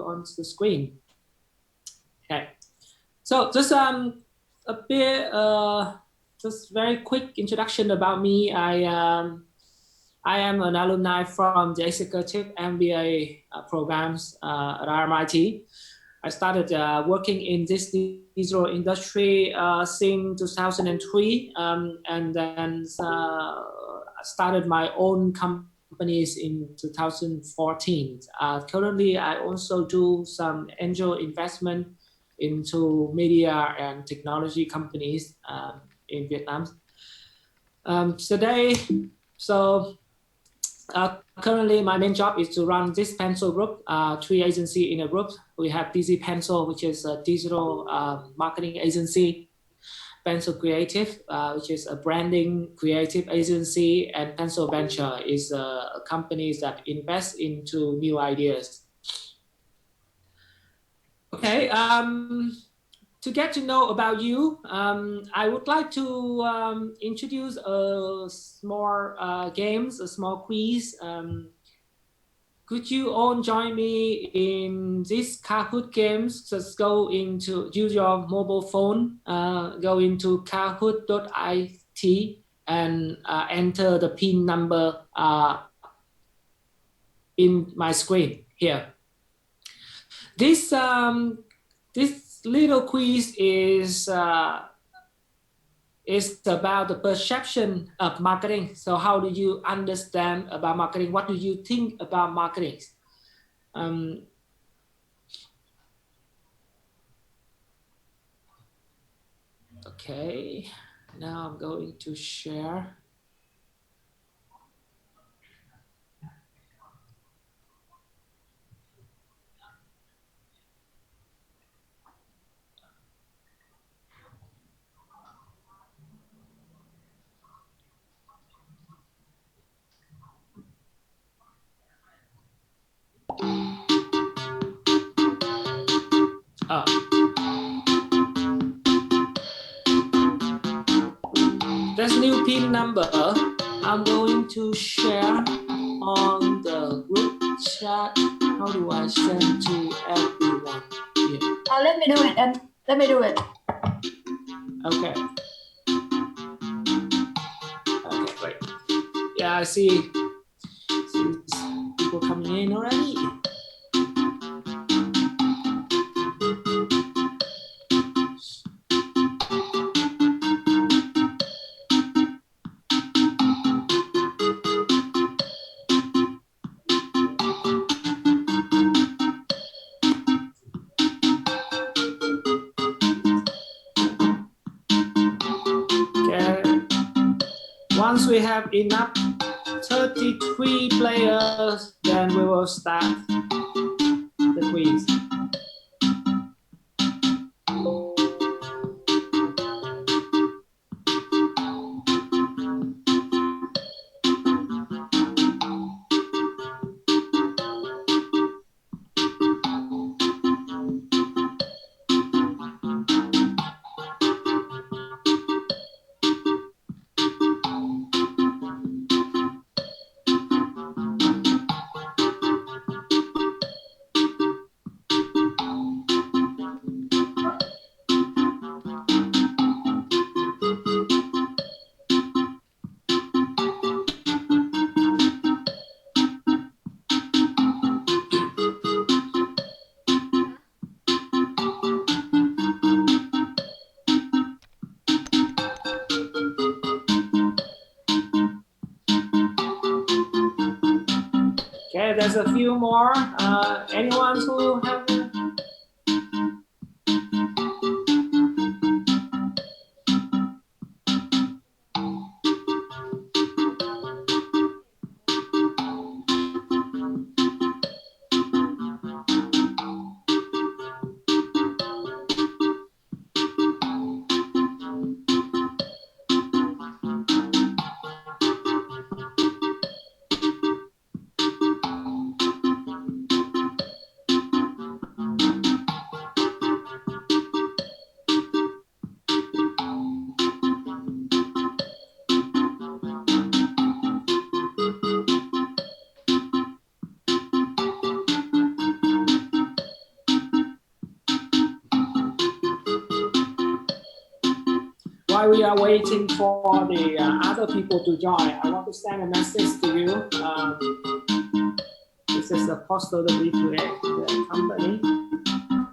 on the screen. Okay, so just a bit, just very quick introduction about me. I am an alumni from the executive MBA programs at RMIT. I started working in this digital industry since 2003, and then started my own companies in 2014. Currently, I also do some angel investment into media and technology companies in Vietnam. Currently, my main job is to run this pencil group, 3 agencies in a group. We have DC Pencil, which is a digital marketing agency, Pencil Creative, which is a branding creative agency, and Pencil Venture is a company that invests into new ideas. Okay, to get to know about you, I would like to introduce a small games, a small quiz. Could you all join me in this Kahoot games? Just go into, use your mobile phone, go into kahoot.it and enter the PIN number in my screen here. This little quiz is about the perception of marketing. So how do you understand about marketing? What do you think about marketing? Okay, now I'm going to share. This new PIN number I'm going to share on the group chat. How do I send to everyone here? Let me do it, and let me do it. Okay. Okay, great. Yeah, I see people coming in already. Once we have enough 33 players, then we will start the quiz. Okay, there's a few more. Anyone who have? while we are waiting for the other people to join, I want to send a message to you. This is a poster that we create the company.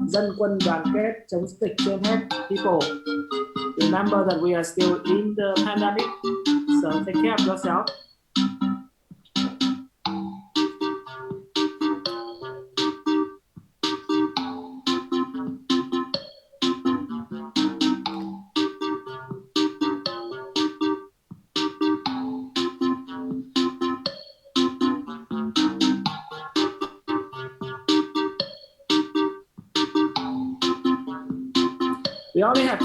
Dân quân đoàn kết chống dịch trên hết. People, remember that we are still in the pandemic, so take care of yourself. We only have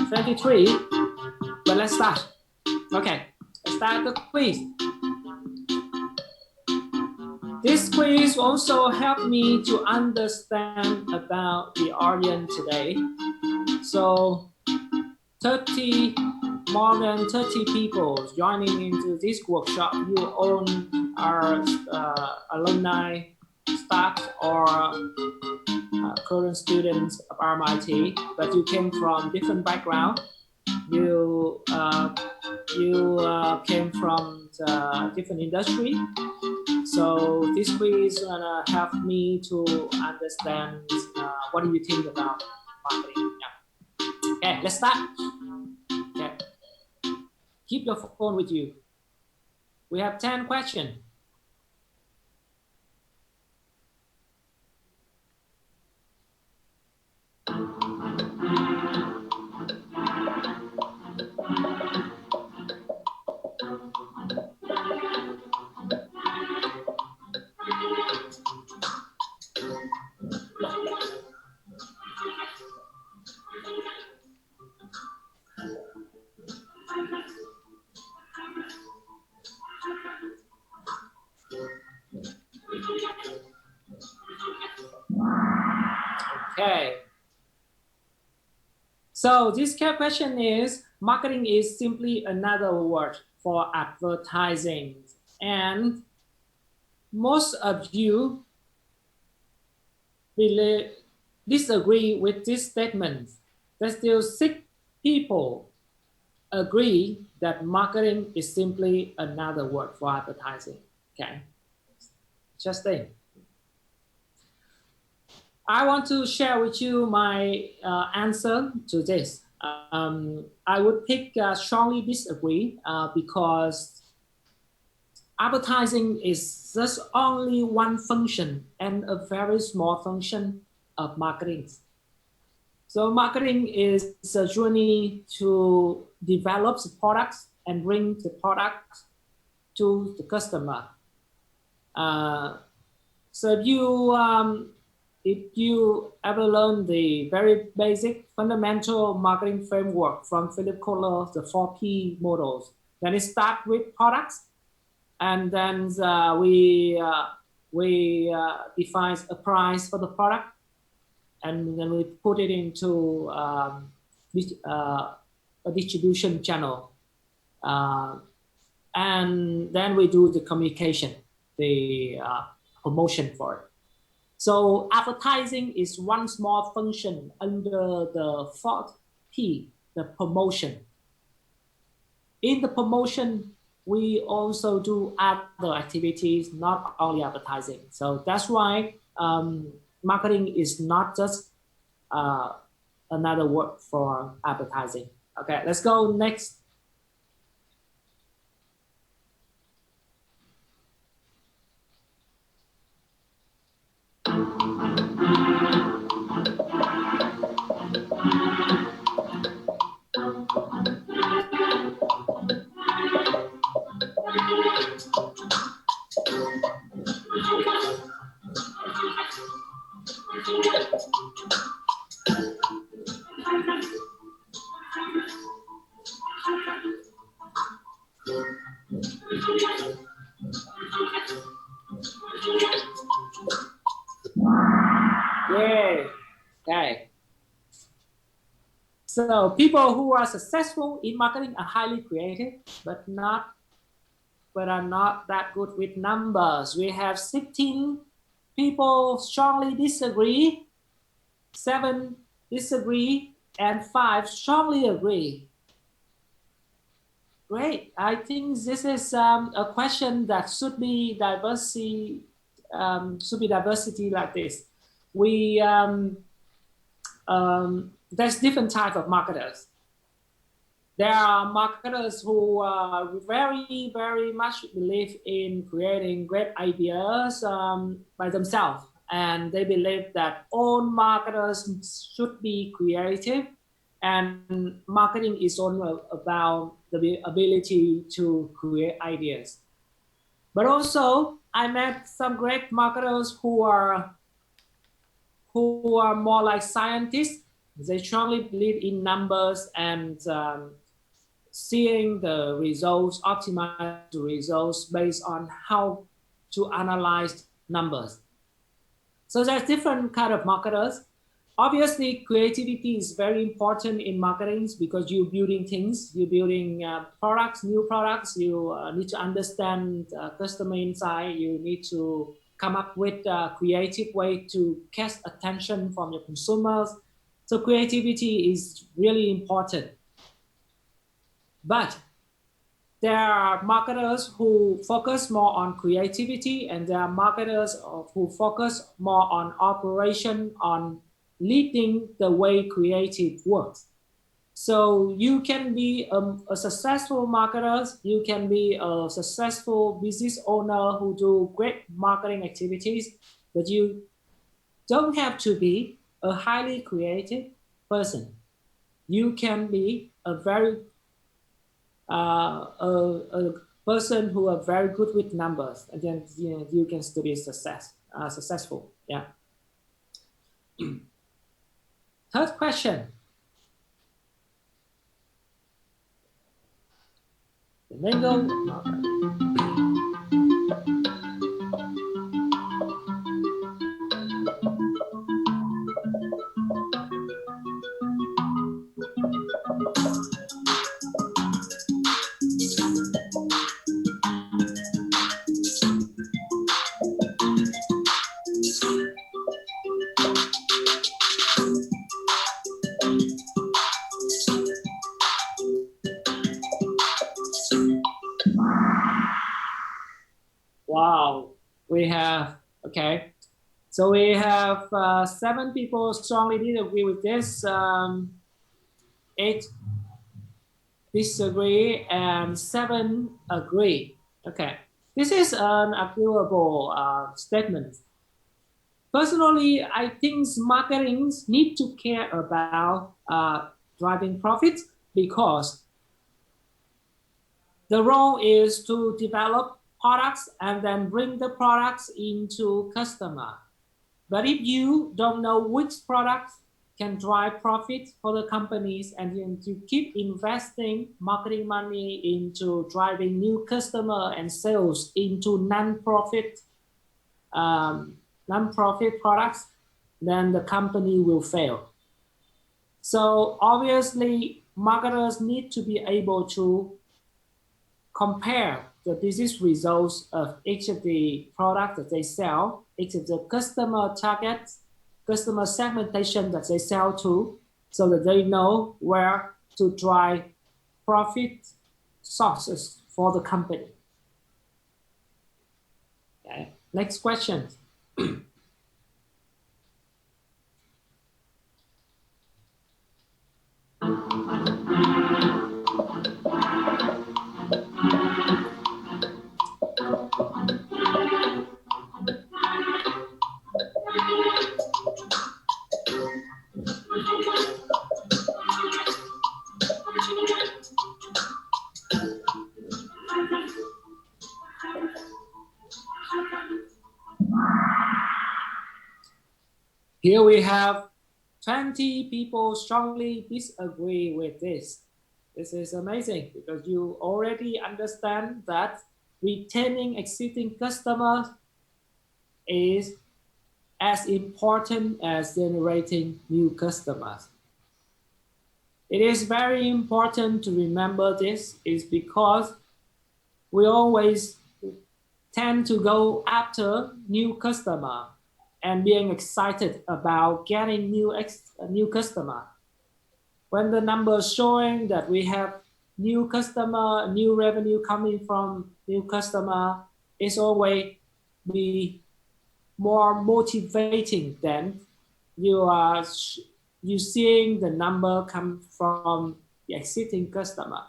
23, but let's start. Okay, let's start the quiz. This quiz also helped me to understand about the audience today. So more than 30 people joining into this workshop. You all are alumni, staff, or current students of RMIT, but you came from different background. You came from different industry. So this quiz is gonna help me to understand what do you think about marketing. Yeah. Okay, let's start. Okay. Keep your phone with you. We have 10 questions. Okay. So this question is, marketing is simply another word for advertising. And most of you disagree with this statement. There's still 6 people agree that marketing is simply another word for advertising. Okay, interesting. I want to share with you my answer to this. I would pick strongly disagree because advertising is just only one function and a very small function of marketing. So marketing is a journey to develop the products and bring the product to the customer. So if you ever learn the very basic fundamental marketing framework from Philip Kotler, the 4P models, then it starts with products, and then we define a price for the product, and then we put it into a distribution channel, and then we do the communication, the promotion for it. So advertising is one small function under the 4th P, the promotion. In the promotion, we also do other activities, not only advertising. So that's why marketing is not just another word for advertising. Okay, let's go next. Yay. Okay. So people who are successful in marketing are highly creative, but are not that good with numbers. We have 16 people strongly disagree, 7 disagree, and 5 strongly agree. Great. I think this is a question that should be diversity like this. We there's different type of marketers. There are marketers who very much believe in creating great ideas by themselves, and they believe that all marketers should be creative, and marketing is all about the ability to create ideas. But also, I met some great marketers who are more like scientists. They strongly believe in numbers and seeing the results, optimize the results based on how to analyze numbers. So there's different kind of marketers. Obviously, creativity is very important in marketing because you're building things, you're building products, new products. You need to understand customer insight. You need to come up with a creative way to catch attention from your consumers. So creativity is really important. But there are marketers who focus more on creativity, and there are marketers who focus more on operation, on leading the way creative works. So you can be a successful marketer, you can be a successful business owner who do great marketing activities, but you don't have to be a highly creative person. You can be a very a person who are very good with numbers, and then you can still be successful. Yeah. Third question. The mango. Wow, we have, okay. So we have 7 people strongly disagree with this, 8 disagree, and 7 agree. Okay, this is an agreeable statement. Personally, I think marketing need to care about driving profits because the role is to develop products and then bring the products into customer. But if you don't know which products can drive profit for the companies, and you keep investing marketing money into driving new customer and sales into non-profit products, then the company will fail. So obviously, marketers need to be able to compare the business results of each of the products that they sell, each of the customer targets, customer segmentation that they sell to, so that they know where to drive profit sources for the company. Okay. Next question. Here we have 20 people strongly disagree with this. This is amazing because you already understand that retaining existing customers is as important as generating new customers. It is very important to remember this is because we always tend to go after new customer and being excited about getting new customer. When the numbers showing that we have new customer, new revenue coming from new customer is always be more motivating than you are you seeing the number come from the existing customer.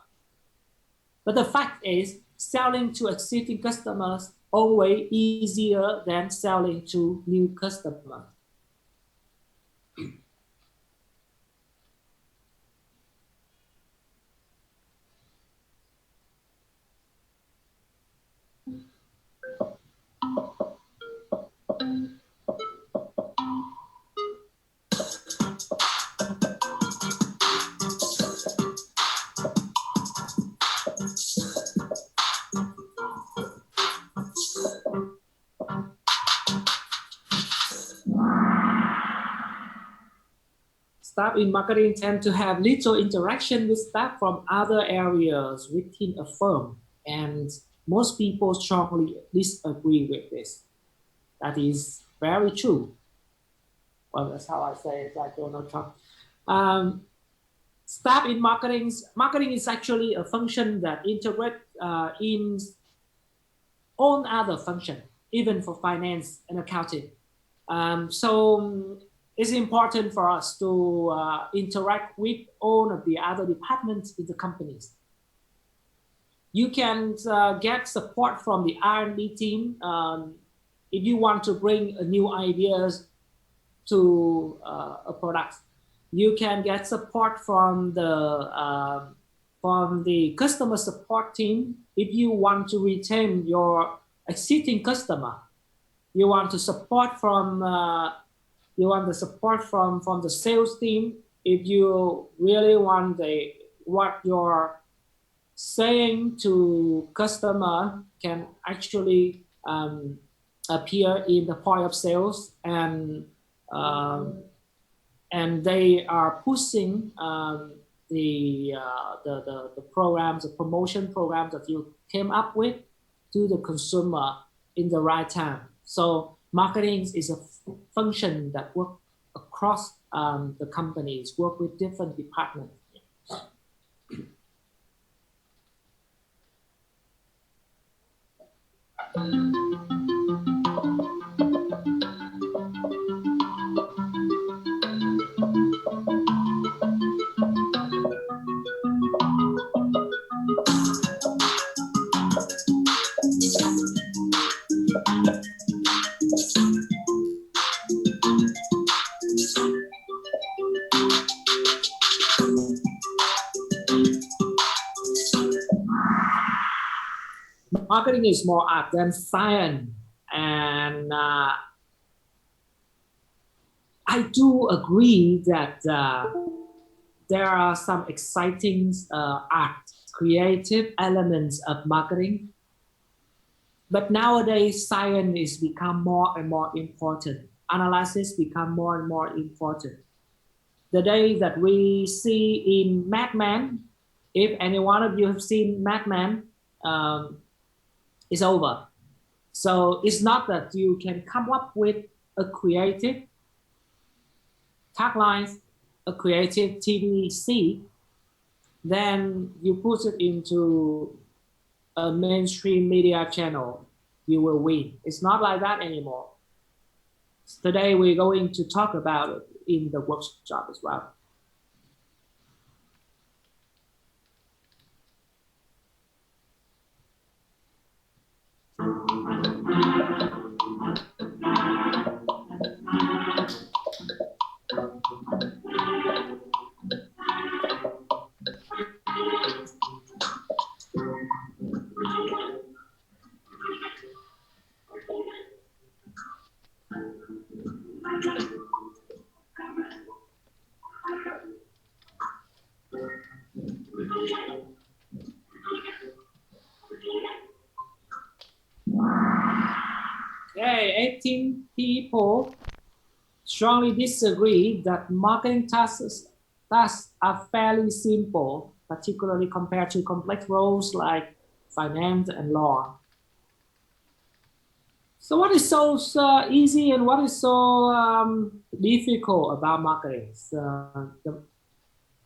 But the fact is, selling to existing customers always easier than selling to new customers. Staff in marketing tend to have little interaction with staff from other areas within a firm, and most people strongly disagree with this. That is very true. Well, that's how I say it, like Donald Trump. Staff in marketing is actually a function that integrates in all other functions, even for finance and accounting. So it's important for us to interact with all of the other departments in the companies. You can get support from the R&D team if you want to bring new ideas to a product. You can get support from the customer support team if you want to retain your existing customer. You want to support from the sales team if you really want what you're saying to customer can actually appear in the point of sales, and they are pushing the programs, the promotion programs that you came up with to the consumer in the right time. So marketing is a function that works across the companies, work with different departments. Marketing is more art than science, and I do agree that there are some exciting art, creative elements of marketing. But nowadays, science is become more and more important. Analysis become more and more important. The day that we see in Mad Men, if any one of you have seen Mad Men, it's over. So it's not that you can come up with a creative tagline, a creative TVC, then you put it into a mainstream media channel, you will win. It's not like that anymore. Today we're going to talk about it in the workshop as well. Okay, 18 people strongly disagree that marketing tasks are fairly simple, particularly compared to complex roles like finance and law. So what is so easy and what is so difficult about marketing?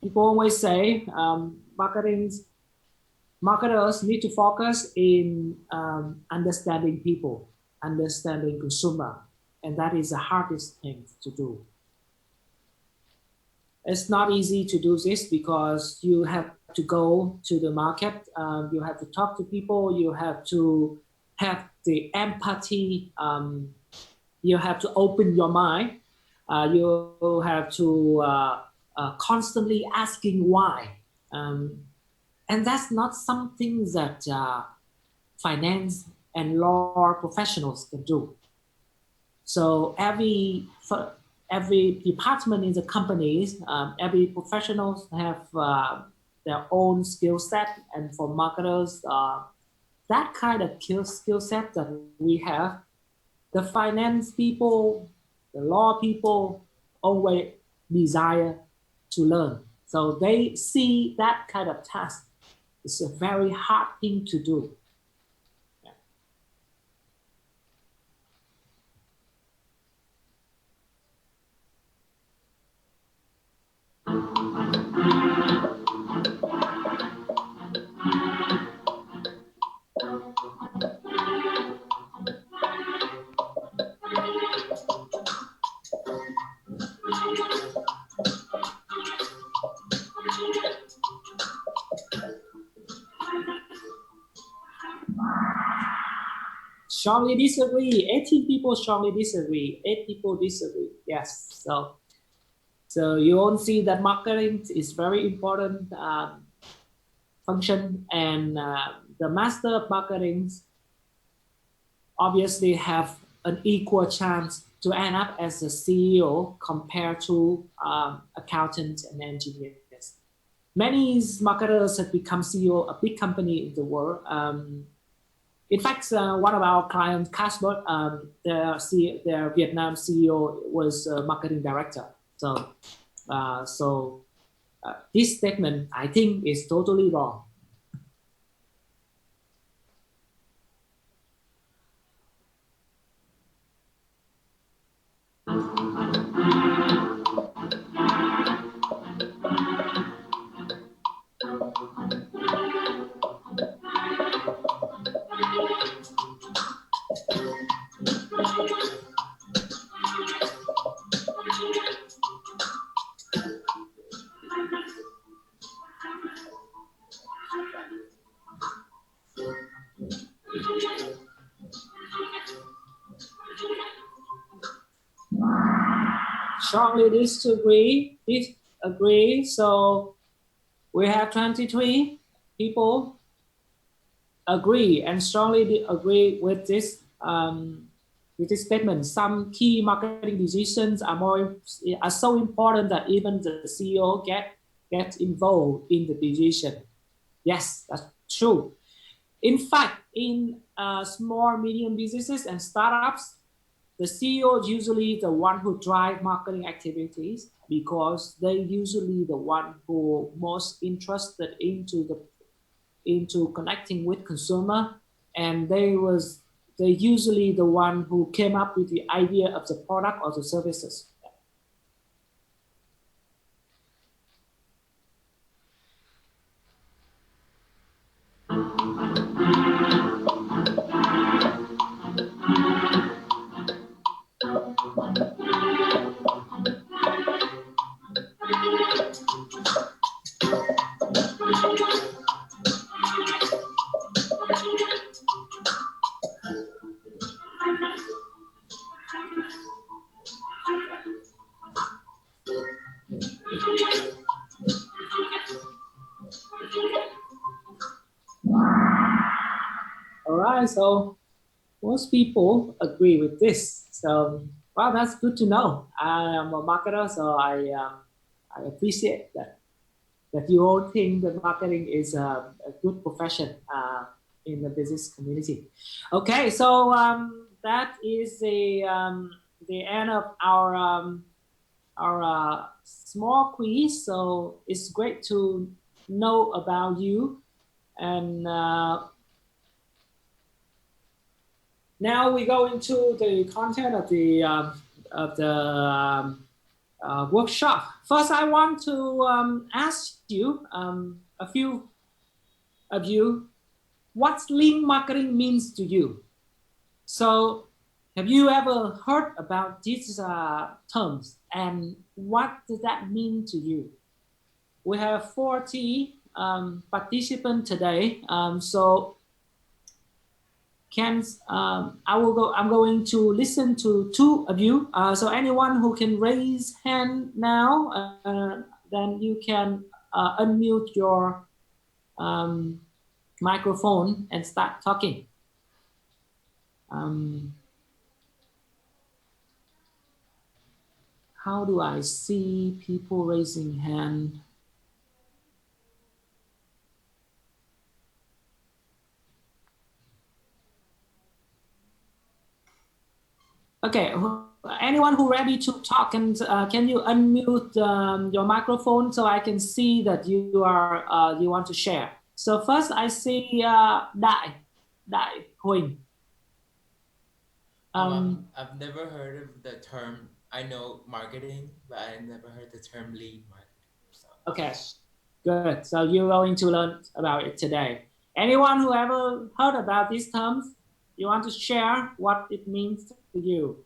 People always say marketing marketers need to focus in understanding people, understanding consumer, and that is the hardest thing to do. It's not easy to do this because you have to go to the market, you have to talk to people, you have to have the empathy, you have to open your mind, you have to constantly asking why. And that's not something that finance and law professionals can do. So every department in the companies, every professionals have their own skill set, and for marketers, that kind of skill set that we have, the finance people, the law people always desire to learn. So they see that kind of task. It's a very hard thing to do. Strongly disagree. 18 people strongly disagree. 8 people disagree. Yes. So you all see that marketing is very important function, and the master of marketing obviously have an equal chance to end up as a CEO compared to accountants and engineers. Many marketers have become CEO of big company in the world. In fact, one of our clients, Casper, their Vietnam CEO was a marketing director. So this statement, I think, is totally wrong. Strongly disagree. So we have 23 people agree and strongly agree with this statement. Some key marketing decisions are so important that even the CEO get involved in the decision. Yes, that's true. In fact, in small, medium businesses and startups, the CEO is usually the one who drive marketing activities because they usually the one who most interested into connecting with consumer, and they usually the one who came up with the idea of the product or the services. All right, so most people agree with this. So, well, that's good to know. I am a marketer, so I appreciate that you all think that marketing is a good profession in the business community. Okay, so that is the end of our small quiz. So it's great to know about you, and now we go into the content of the workshop. First, I want to ask you a few of you what lean marketing means to you. So have you ever heard about these terms and what does that mean to you? We have 40 participants today. So I'm going to listen to two of you. So anyone who can raise hand now, then you can unmute your um, microphone and start talking. How do I see people raising hand? Okay, anyone who ready to talk, and can you unmute your microphone so I can see that you are you want to share? So first I see Đại Huỳnh. I've never heard of the term. I know marketing, but I never heard the term lead marketing. So. Okay, good. So you're going to learn about it today. Anyone who ever heard about these terms, you want to share what it means to you?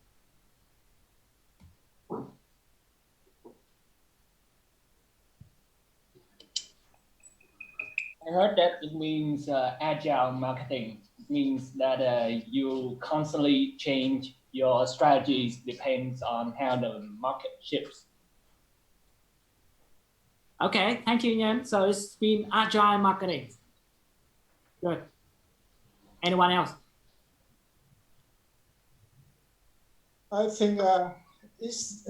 I heard that it means agile marketing. It means that you constantly change your strategies depends on how the market shifts. Okay, thank you, Nhân. So it's been agile marketing. Good. Anyone else? I think it's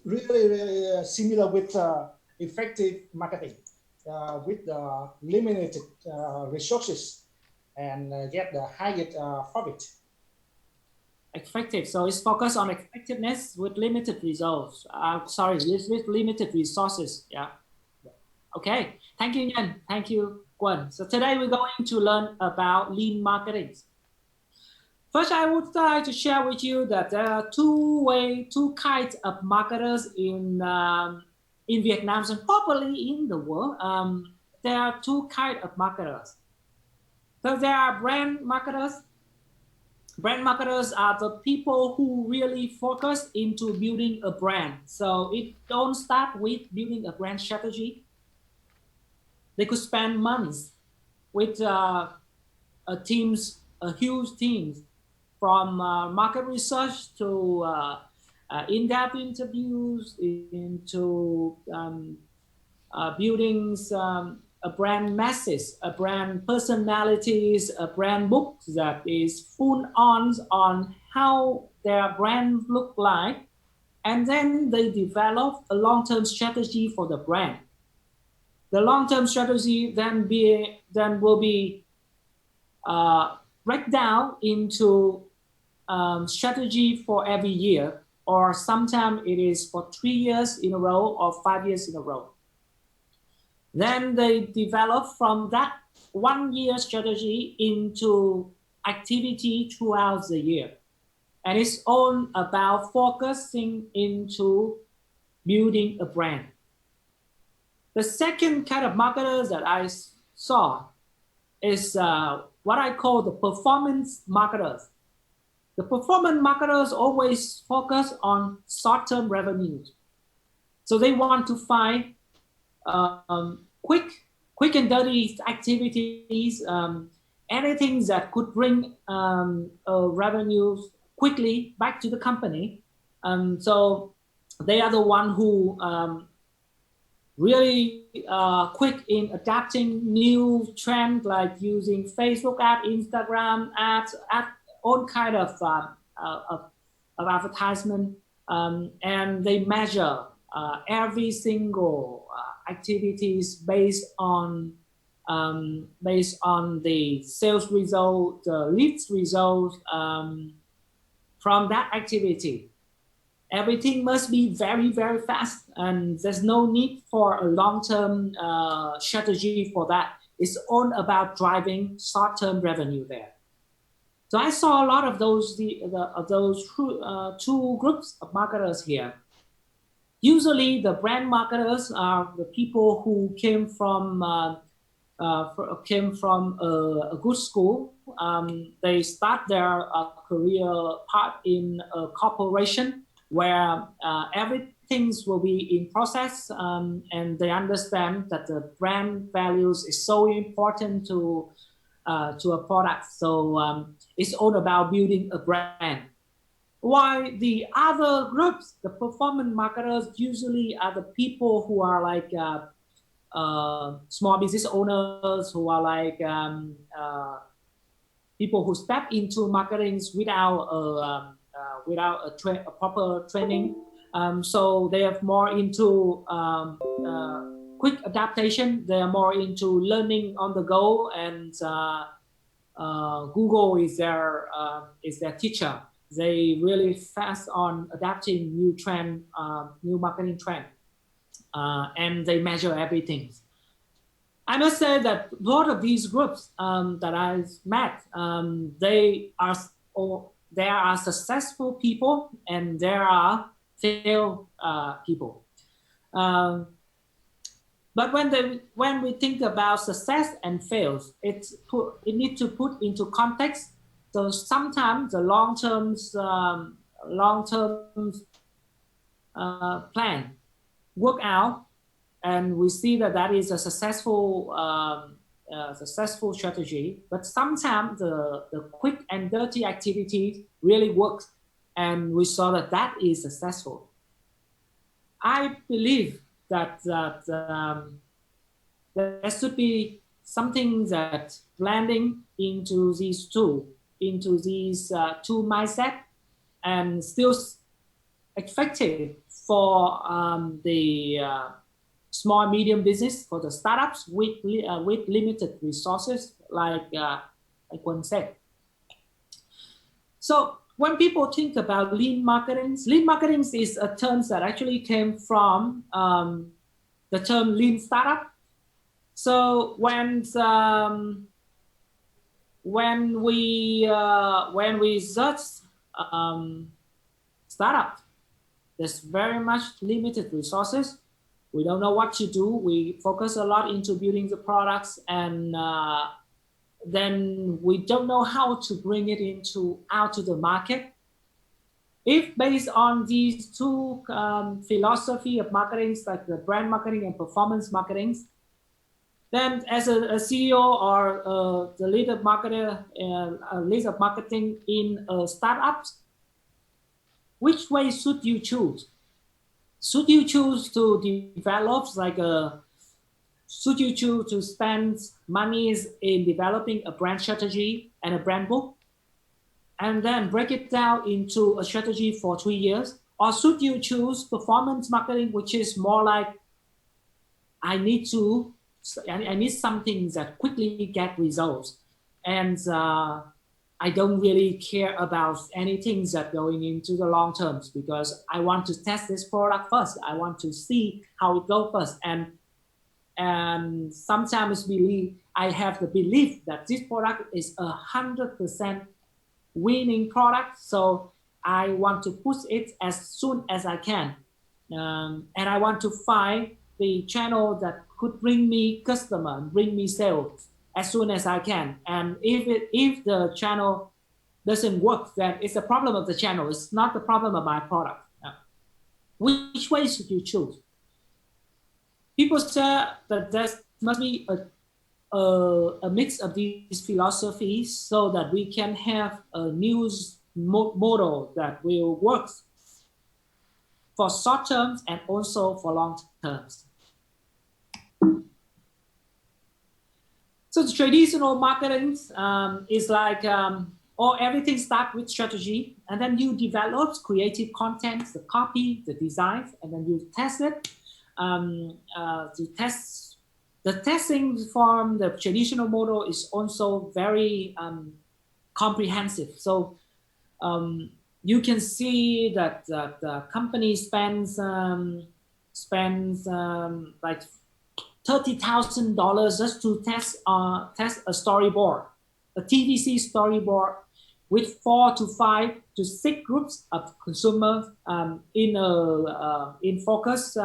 really similar with effective marketing with limited resources and get the highest profit. Effective. So it's focused on effectiveness with limited results. With limited resources. Yeah. Okay. Thank you, Nhân. Thank you, Quân. So today we're going to learn about lean marketing. First, I would like to share with you that there are two kinds of marketers in Vietnam and probably in the world. There are two kinds of marketers. So there are brand marketers. Brand marketers are the people who really focus into building a brand. So it don't start with building a brand strategy. They could spend months with huge teams, from market research to in-depth interviews, into building a brand message, a brand personalities, a brand book that is full on how their brand look like, and then they develop a long-term strategy for the brand. The long-term strategy then will be break down into strategy for every year, or sometimes it is for 3 years in a row or 5 years in a row. Then they develop from that 1 year strategy into activity throughout the year. And it's all about focusing into building a brand. The second kind of marketers that I saw is what I call the performance marketers. The performance marketers always focus on short-term revenues. So they want to find quick and dirty activities, anything that could bring revenues quickly back to the company. So they are the one who really quick in adapting new trends, like using Facebook ads, Instagram ads, all kind of advertisement, and they measure every single activities based on the sales result, the leads result from that activity. Everything must be very, very fast, and there's no need for a long-term strategy for that. It's all about driving short-term revenue there. So I saw a lot of those two groups of marketers here. Usually the brand marketers are the people who came from came from a good school. They start their career part in a corporation where everything will be in process, and they understand that the brand values is so important to a product. So it's all about building a brand. While the other groups, the performance marketers, usually are the people who are like small business owners, who are like people who step into marketing without a proper training. So they are more into quick adaptation. They are more into learning on the go, and Google is their teacher. They really fast on adapting new trend, new marketing trend, and they measure everything. I must say that both of these groups that I met, they are successful people, and there are failed people. But when we think about success and fails, it needs to put into context. So sometimes the long-term plan work out, and we see that is a successful strategy. But sometimes the quick and dirty activity really works, and we saw that is successful. I believe that there should be something that blending into these two mindset, and still effective for the small medium business, for the startups with limited resources, like one said. So when people think about lean marketing is a term that actually came from the term lean startup. So when we search startup, there's very much limited resources. We don't know what to do. We focus a lot into building the products, and then we don't know how to bring it out to the market. If based on these two philosophy of marketing, like the brand marketing and performance marketing, then as a CEO or the lead of marketer, lead of marketing in startups, which way should you choose? Should you choose to develop should you choose to spend monies in developing a brand strategy and a brand book, and then break it down into a strategy for 3 years? Or should you choose performance marketing, which is more like, I need something that quickly get results, and I don't really care about anything that going into the long terms, because I want to test this product first. I want to see how it goes first. And sometimes I have the belief that this product is 100% winning product. So I want to push it as soon as I can. And I want to find the channel that could bring me customer, bring me sales as soon as I can. And if the channel doesn't work, then it's a problem of the channel. It's not the problem of my product. Which way should you choose? People say that there must be a mix of these philosophies, so that we can have a new model that will work for short terms and also for long terms. So the traditional marketing is like, everything starts with strategy, and then you develop creative content, the copy, the design, and then you test it. The testing from the traditional model is also very comprehensive. So you can see that the company spends like $30,000 just to test a storyboard, a TVC storyboard, with 4 to 5 to 6 groups of consumers in focus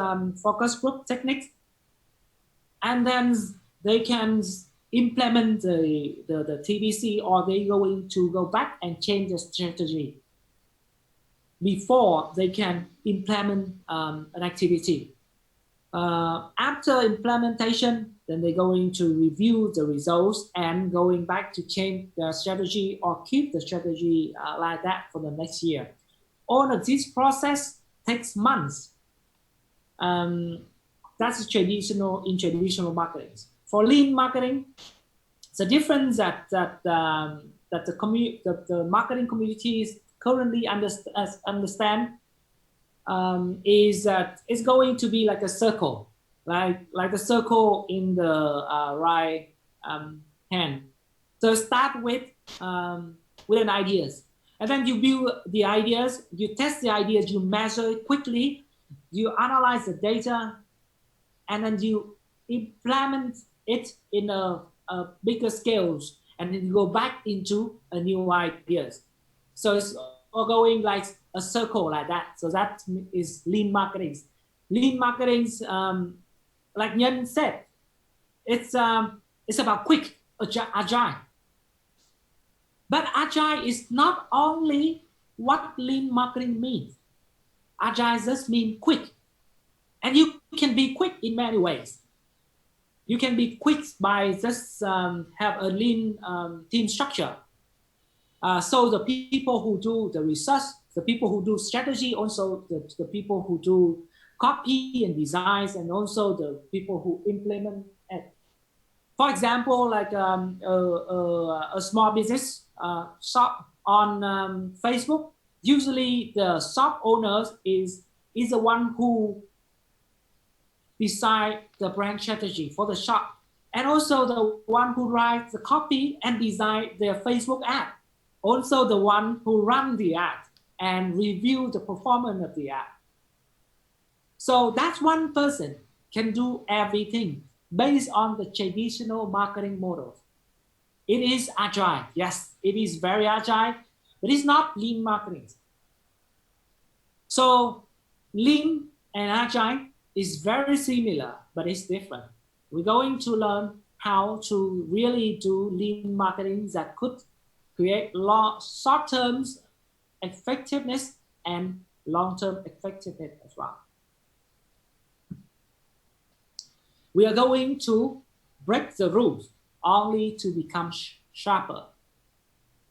group techniques, and then they can implement the TBC, or they going to go back and change the strategy before they can implement an activity. After implementation, then they're going to review the results and going back to change the strategy or keep the strategy like that for the next year. All of this process takes months. That's traditional in traditional marketing. For lean marketing, the difference that the marketing communities currently understand is that it's going to be like a circle, like a circle in the right hand. So start with an ideas, and then you build the ideas, you test the ideas, you measure it quickly, you analyze the data, and then you implement it in a bigger scales, and then you go back into a new ideas. So it's all going like a circle like that. So that is lean marketing. Lean marketing, like Nhân said, it's about quick, agile. But agile is not only what lean marketing means. Agile just means quick. And you can be quick in many ways. You can be quick by just have a lean team structure. So the people who do the research, the people who do strategy, also the people who do copy and designs, and also the people who implement it. For example, like a small business shop on Facebook, usually the shop owners is the one who decide the brand strategy for the shop, and also the one who writes the copy and design their Facebook ad, also the one who run the ad and review the performance of the ad. So that one person can do everything based on the traditional marketing model. It is agile, yes, it is very agile, but it's not lean marketing. So lean and agile is very similar, but it's different. We're going to learn how to really do lean marketing that could create short-term effectiveness and long-term effectiveness as well. We are going to break the rules only to become sharper.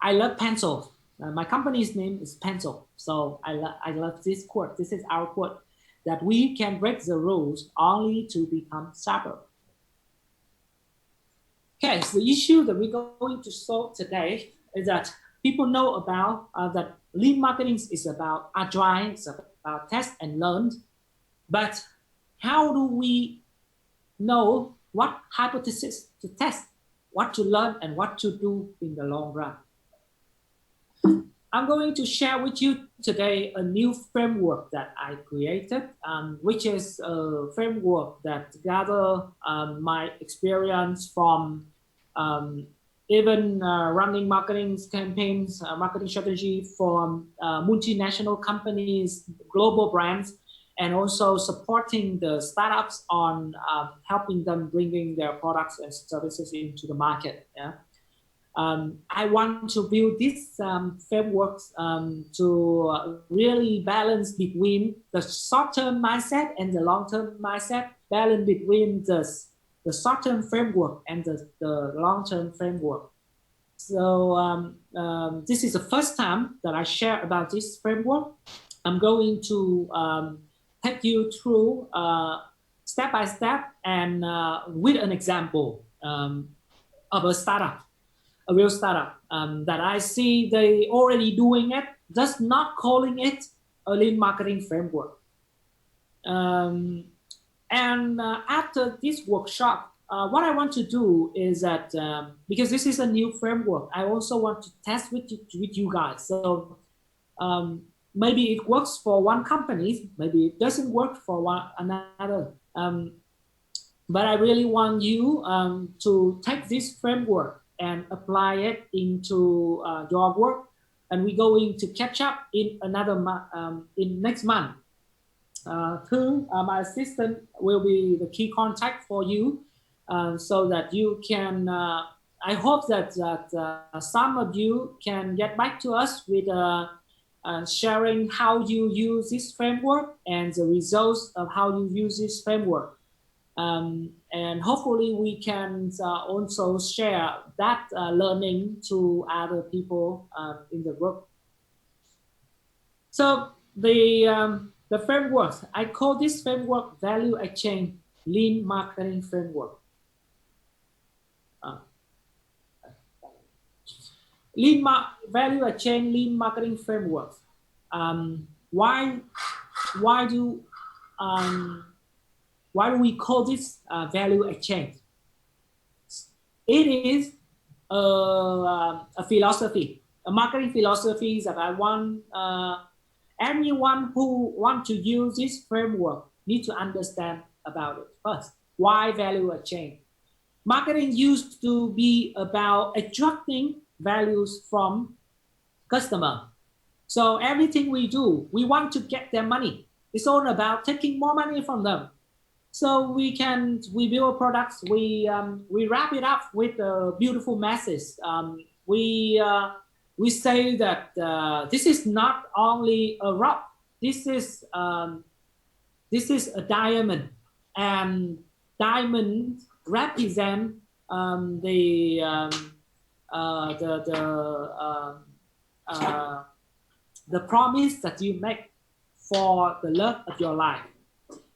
I love pencil. My company's name is Pencil. So I love this quote. This is our quote, that we can break the rules only to become sharper. Okay, so the issue that we're going to solve today is that people know about that lean marketing is about agile, it's about test and learn. But how do we know what hypothesis to test, what to learn, and what to do in the long run? I'm going to share with you today a new framework that I created, which is a framework that gather my experience from even running marketing campaigns, marketing strategy from multinational companies, global brands, and also supporting the startups on helping them bringing their products and services into the market. Yeah. I want to build this framework to really balance between the short-term mindset and the long-term mindset, balance between the short-term framework and the long-term framework. So this is the first time that I share about this framework. I'm going to take you through step by step and with an example of a startup. A real startup that I see they already doing it, just not calling it a lean marketing framework. After this workshop, what I want to do is that because this is a new framework, I also want to test with you guys. So maybe it works for one company, maybe it doesn't work for another. But I really want you to take this framework and apply it into your work, and we're going to catch up in another in next month. My assistant will be the key contact for you so that you can, I hope that some of you can get back to us with sharing how you use this framework and the results of how you use this framework. And hopefully we can also share that learning to other people in the group. So the framework, I call this framework value exchange lean marketing framework. Value exchange lean marketing framework. Why do we call this value exchange? It is a philosophy, a marketing philosophy that I want anyone who want to use this framework need to understand about it first. Why value exchange? Marketing used to be about extracting values from customer. So everything we do, we want to get their money. It's all about taking more money from them. So we build products, we wrap it up with a beautiful message. We say that this is not only a rock, this is a diamond, and diamond represent the promise that you make for the love of your life.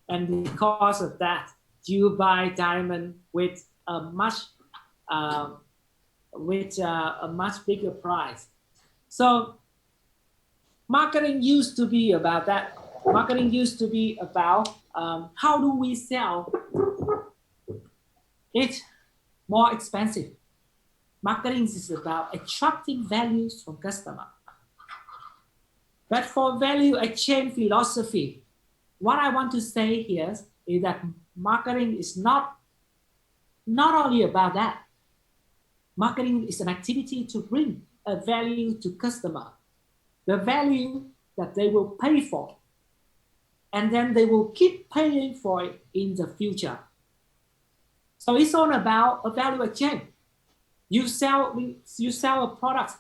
And because of that, you buy diamond with a much bigger price. So marketing used to be about that. Marketing used to be about how do we sell it more expensive. Marketing is about attracting values from customer. But for value exchange philosophy, what I want to say here is that marketing is not only about that. Marketing is an activity to bring a value to customer, the value that they will pay for, and then they will keep paying for it in the future. So it's all about a value exchange. You sell a product,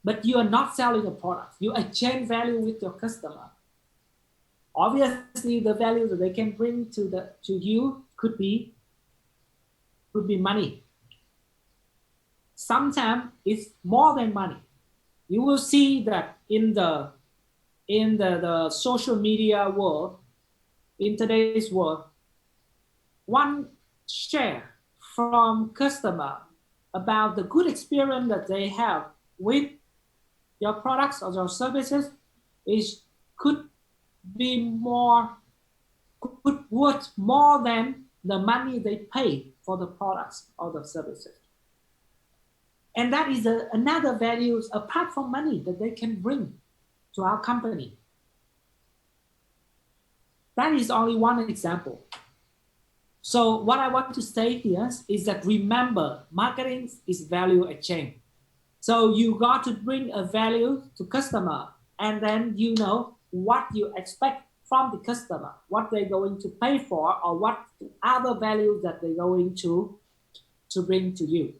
but you are not selling a product. You exchange value with your customer. Obviously, the value that they can bring to you could be money. Sometimes it's more than money. You will see that in the social media world, in today's world, one share from customer about the good experience that they have with your products or your services could worth more than the money they pay for the products or the services. And that is another value apart from money that they can bring to our company. That is only one example. So what I want to say here is that remember, marketing is value exchange. So you got to bring a value to customer, and then you know what you expect from the customer, what they're going to pay for, or what other values that they're going to bring to you.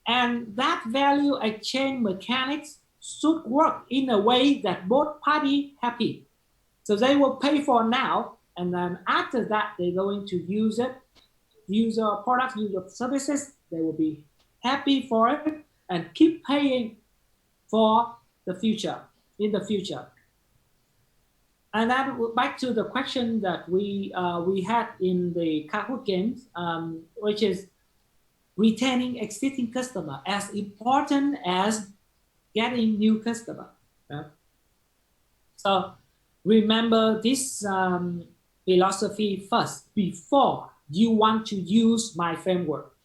And that value exchange mechanics should work in a way that both parties happy. So they will pay for now, and then after that, they're going to use your product, use your services, they will be happy for it and keep paying for the future, in the future. And that back to the question that we had in the Kahoot games, which is retaining existing customer as important as getting new customer. Yeah? So remember this philosophy first before you want to use my framework.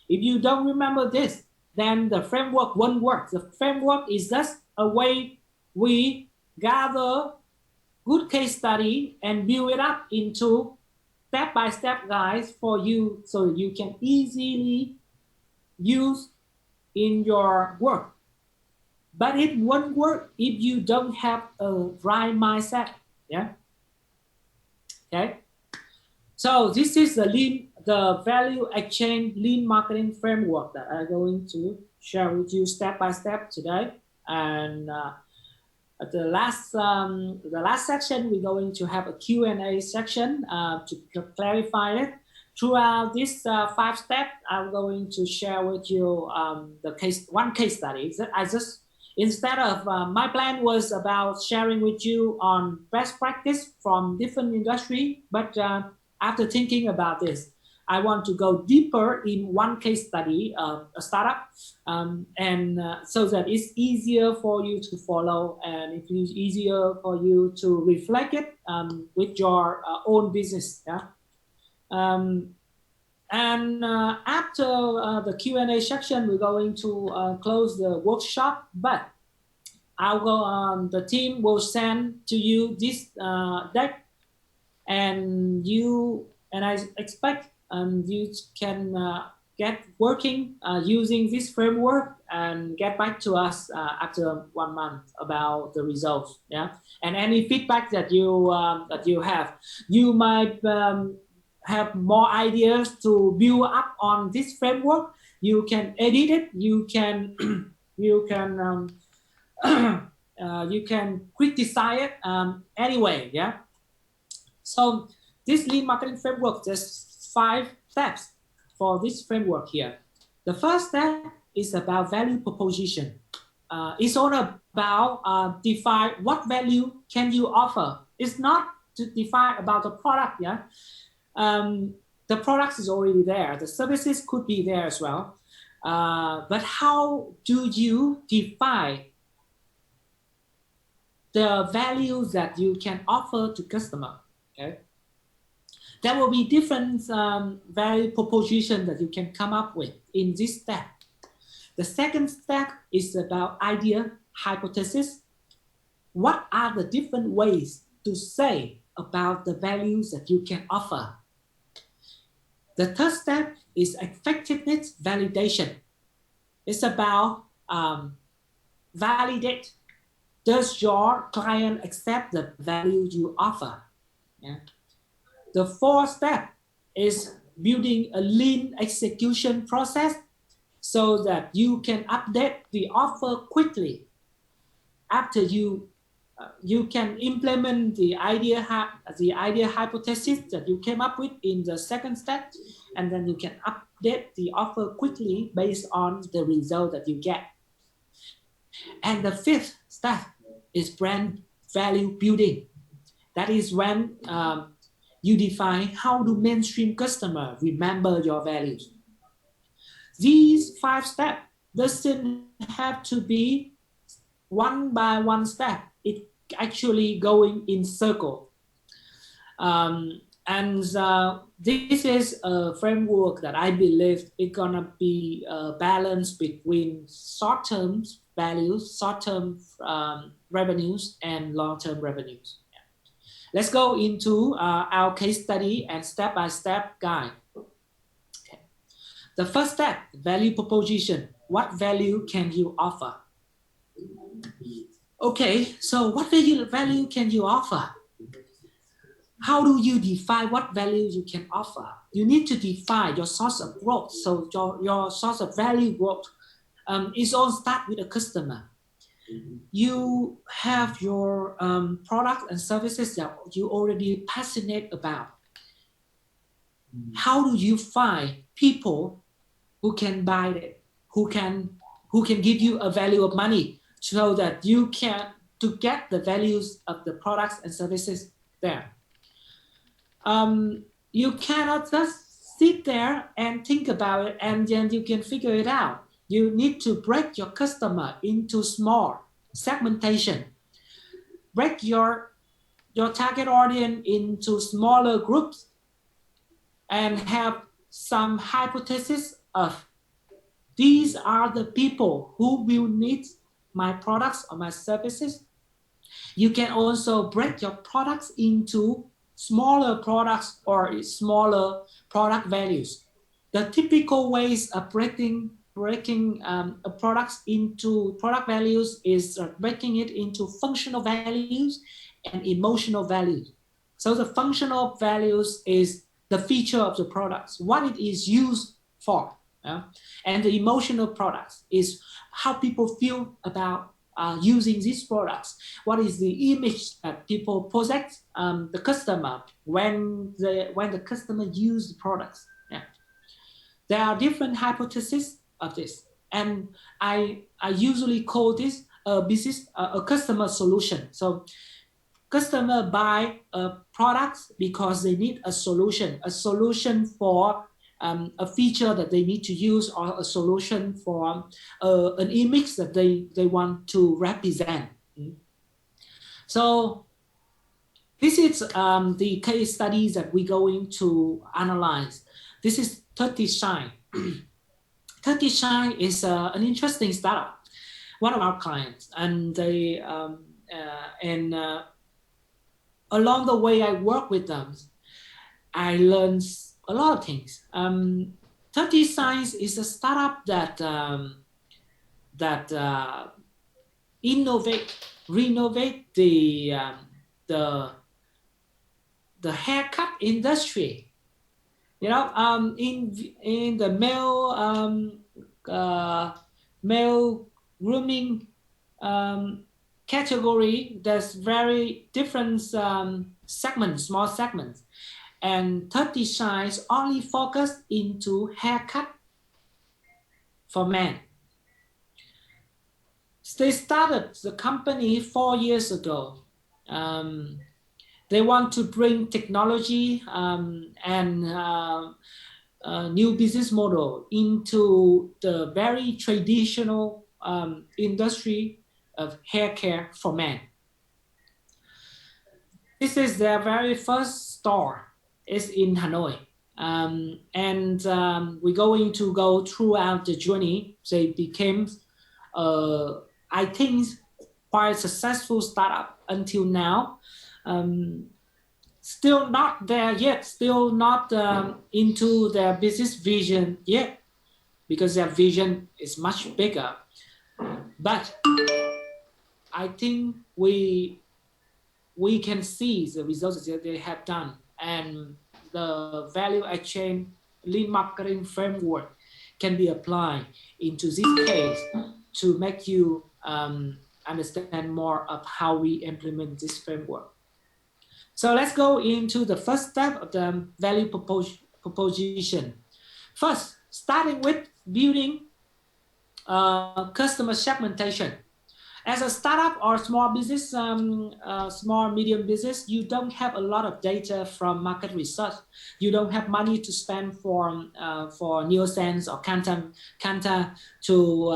If you don't remember this, then the framework won't work. The framework is just a way we gather good case study and build it up into step-by-step guides for you so you can easily use in your work. But it won't work if you don't have a right mindset. Yeah. Okay. So this is the value exchange lean marketing framework that I'm going to share with you step by step today. And at the last section, we're going to have a Q&A section to clarify it. Throughout this 5 steps, I'm going to share with you one case study. I just instead of my plan was about sharing with you on best practice from different industry, but after thinking about this, I want to go deeper in one case study, a startup, and so that it's easier for you to follow and it is easier for you to reflect it with your own business. Yeah. And after the Q&A section, we're going to close the workshop, but I'll go the team will send to you this deck, and I expect you can get working using this framework and get back to us after 1 month about the results. Yeah, and any feedback that you have, you might have more ideas to build up on this framework. You can edit it. You can you can you can criticize it anyway. Yeah. So this lean marketing framework, there's 5 steps for this framework here. The first step is about value proposition. It's all about define what value can you offer. It's not to define about the product. Yeah, the product is already there. The services could be there as well. But how do you define the value that you can offer to customer? Okay. There will be different value proposition that you can come up with in this step. The second step is about idea hypothesis. What are the different ways to say about the values that you can offer? The third step is effectiveness validation. It's about validate. Does your client accept the value you offer? Yeah. The fourth step is building a lean execution process so that you can update the offer quickly. After you can implement the idea hypothesis that you came up with in the second step, and then you can update the offer quickly based on the result that you get. And the fifth step is brand value building. That is when you define how do mainstream customer remember your values. These 5 steps doesn't have to be one by one step. It actually going in circle. This is a framework that I believe is gonna be a balance between short-term values, short-term revenues, and long-term revenues. Let's go into our case study and step-by-step guide. Okay. The first step, value proposition. What value can you offer? Okay, so what value can you offer? How do you define what value you can offer? You need to define your source of growth. So your source of value growth is all start with a customer. You have your products and services that you already passionate about. How do you find people who can buy it, who can give you a value of money so that you can to get the values of the products and services there? You cannot just sit there and think about it and then you can figure it out. You need to break your customer into small segmentation. Break your target audience into smaller groups and have some hypothesis of these are the people who will need my products or my services. You can also break your products into smaller products or smaller product values. The typical ways of breaking products into product values is breaking it into functional values and emotional values. So the functional values is the feature of the products, what it is used for. And the emotional products is how people feel about using these products. What is the image that people possess the customer when the customer use the products? Yeah. There are different hypotheses of this, and I usually call this a customer solution. So customer buy products because they need a solution for a feature that they need to use, or a solution for an image that they want to represent. So this is the case studies that we're going to analyze. This is 30 Shine. 30 Shine is an interesting startup, one of our clients, and they along the way I work with them, I learned a lot of things. 30 Science is a startup that renovate the haircut industry. You know, in the male grooming category, there's very different segments, small segments, and 30 Shines only focused into haircut for men. They started the company 4 years ago. They want to bring technology and new business model into the very traditional industry of hair care for men. This is their very first store. It's in Hanoi. We're going to go throughout the journey. They became, I think, quite successful startup until now. Still not there yet, still not into their business vision yet, because their vision is much bigger. But I think we can see the results that they have done, and the value exchange lean marketing framework can be applied into this case to make you understand more of how we implement this framework. So let's go into the first step of the value proposition. First, starting with building customer segmentation. As a startup or small business, small medium business, you don't have a lot of data from market research. You don't have money to spend for Nielsen or Kantar to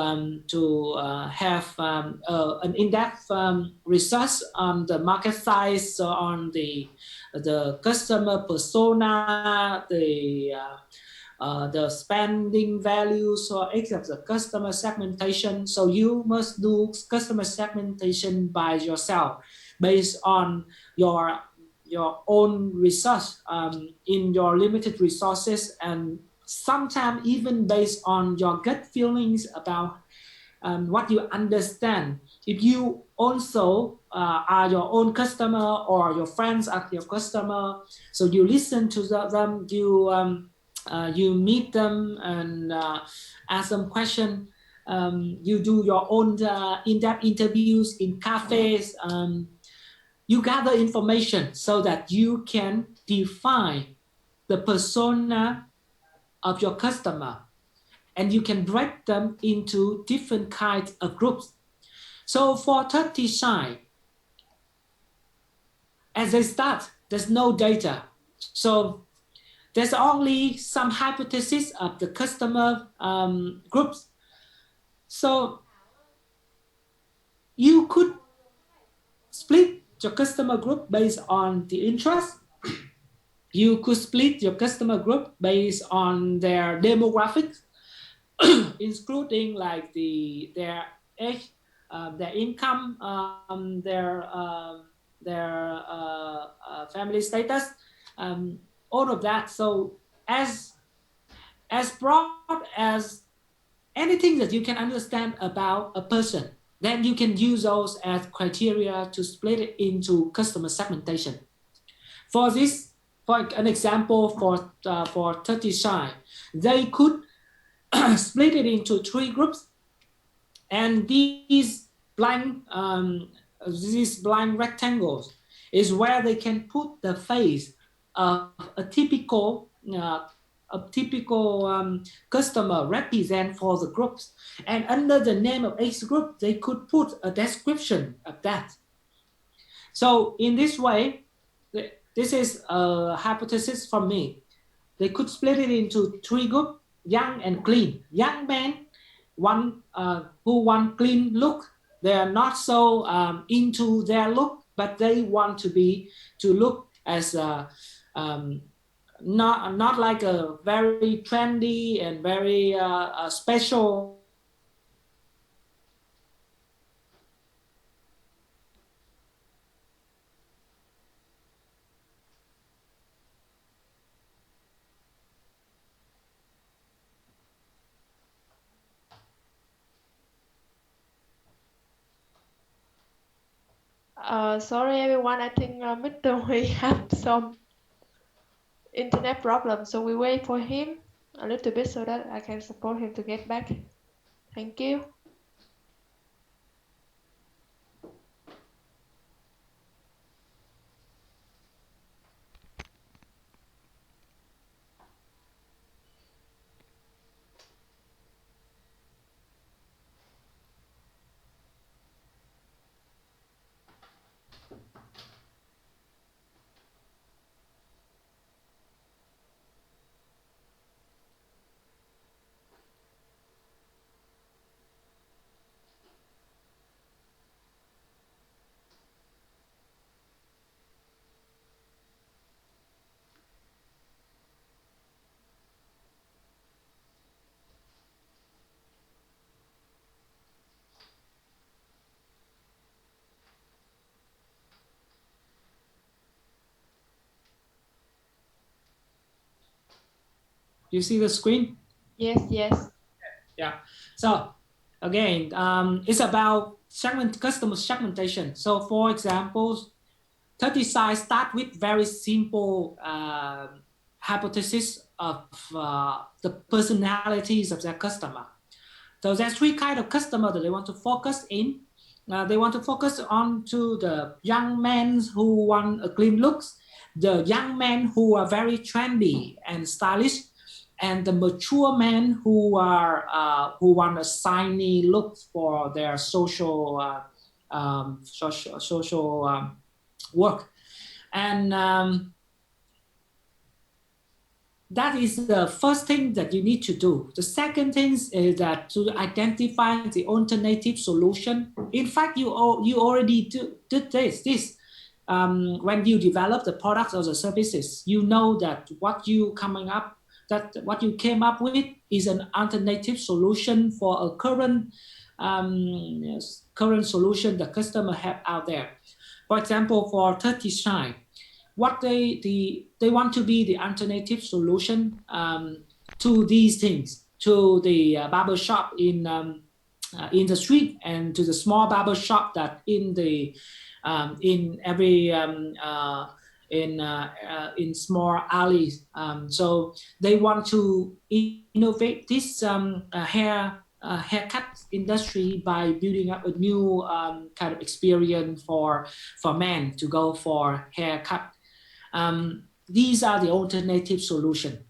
have an in-depth research on the market size, on the customer persona, the spending values, or except the customer segmentation. So you must do customer segmentation by yourself based on your own research in your limited resources, and sometimes even based on your gut feelings about what you understand. If you also are your own customer, or your friends are your customer, so you listen to them, you meet them and ask them questions. You do your own in-depth interviews in cafes. You gather information so that you can define the persona of your customer, and you can break them into different kinds of groups. So for 30 Shine, as they start, there's no data. So there's only some hypothesis of the customer groups. So you could split your customer group based on the interest. You could split your customer group based on their demographics, including like their age, their income, their family status, all of that. So as broad as anything that you can understand about a person, then you can use those as criteria to split it into customer segmentation. For this for an example, for 30 shy, they could split it into 3 groups, and these blank rectangles is where they can put the face of a typical customer represent for the groups, and under the name of each group they could put a description of that. So in this way, this is a hypothesis from me. They could split it into 3 groups: young and clean. Young men who want clean look. They are not so into their look, but they want to look as not like a very trendy and very special. Sorry everyone, I think Mr. We have some internet problem, so we wait for him a little bit so that I can support him to get back. Thank you. You see the screen? Yes, yes. Yeah. So again, it's about customer segmentation. So for example, 30 size start with very simple hypothesis of the personalities of their customer. So there's 3 kind of customer that they want to focus in. They want to focus on to the young men who want a clean looks, the young men who are very trendy and stylish, and the mature men who want a shiny look for their social work. And that is the first thing that you need to do. The second thing is that to identify the alternative solution. In fact, you already did this. When you develop the products or the services, you know that what you came up with is an alternative solution for a current solution the customer have out there. For example, for 30 shy, what they want to be the alternative solution to these things, to the barber shop in the street, and to the small barber shop that in every in small alleys. So they want to innovate this haircut industry by building up a new kind of experience for men to go for haircut. These are the alternative solution.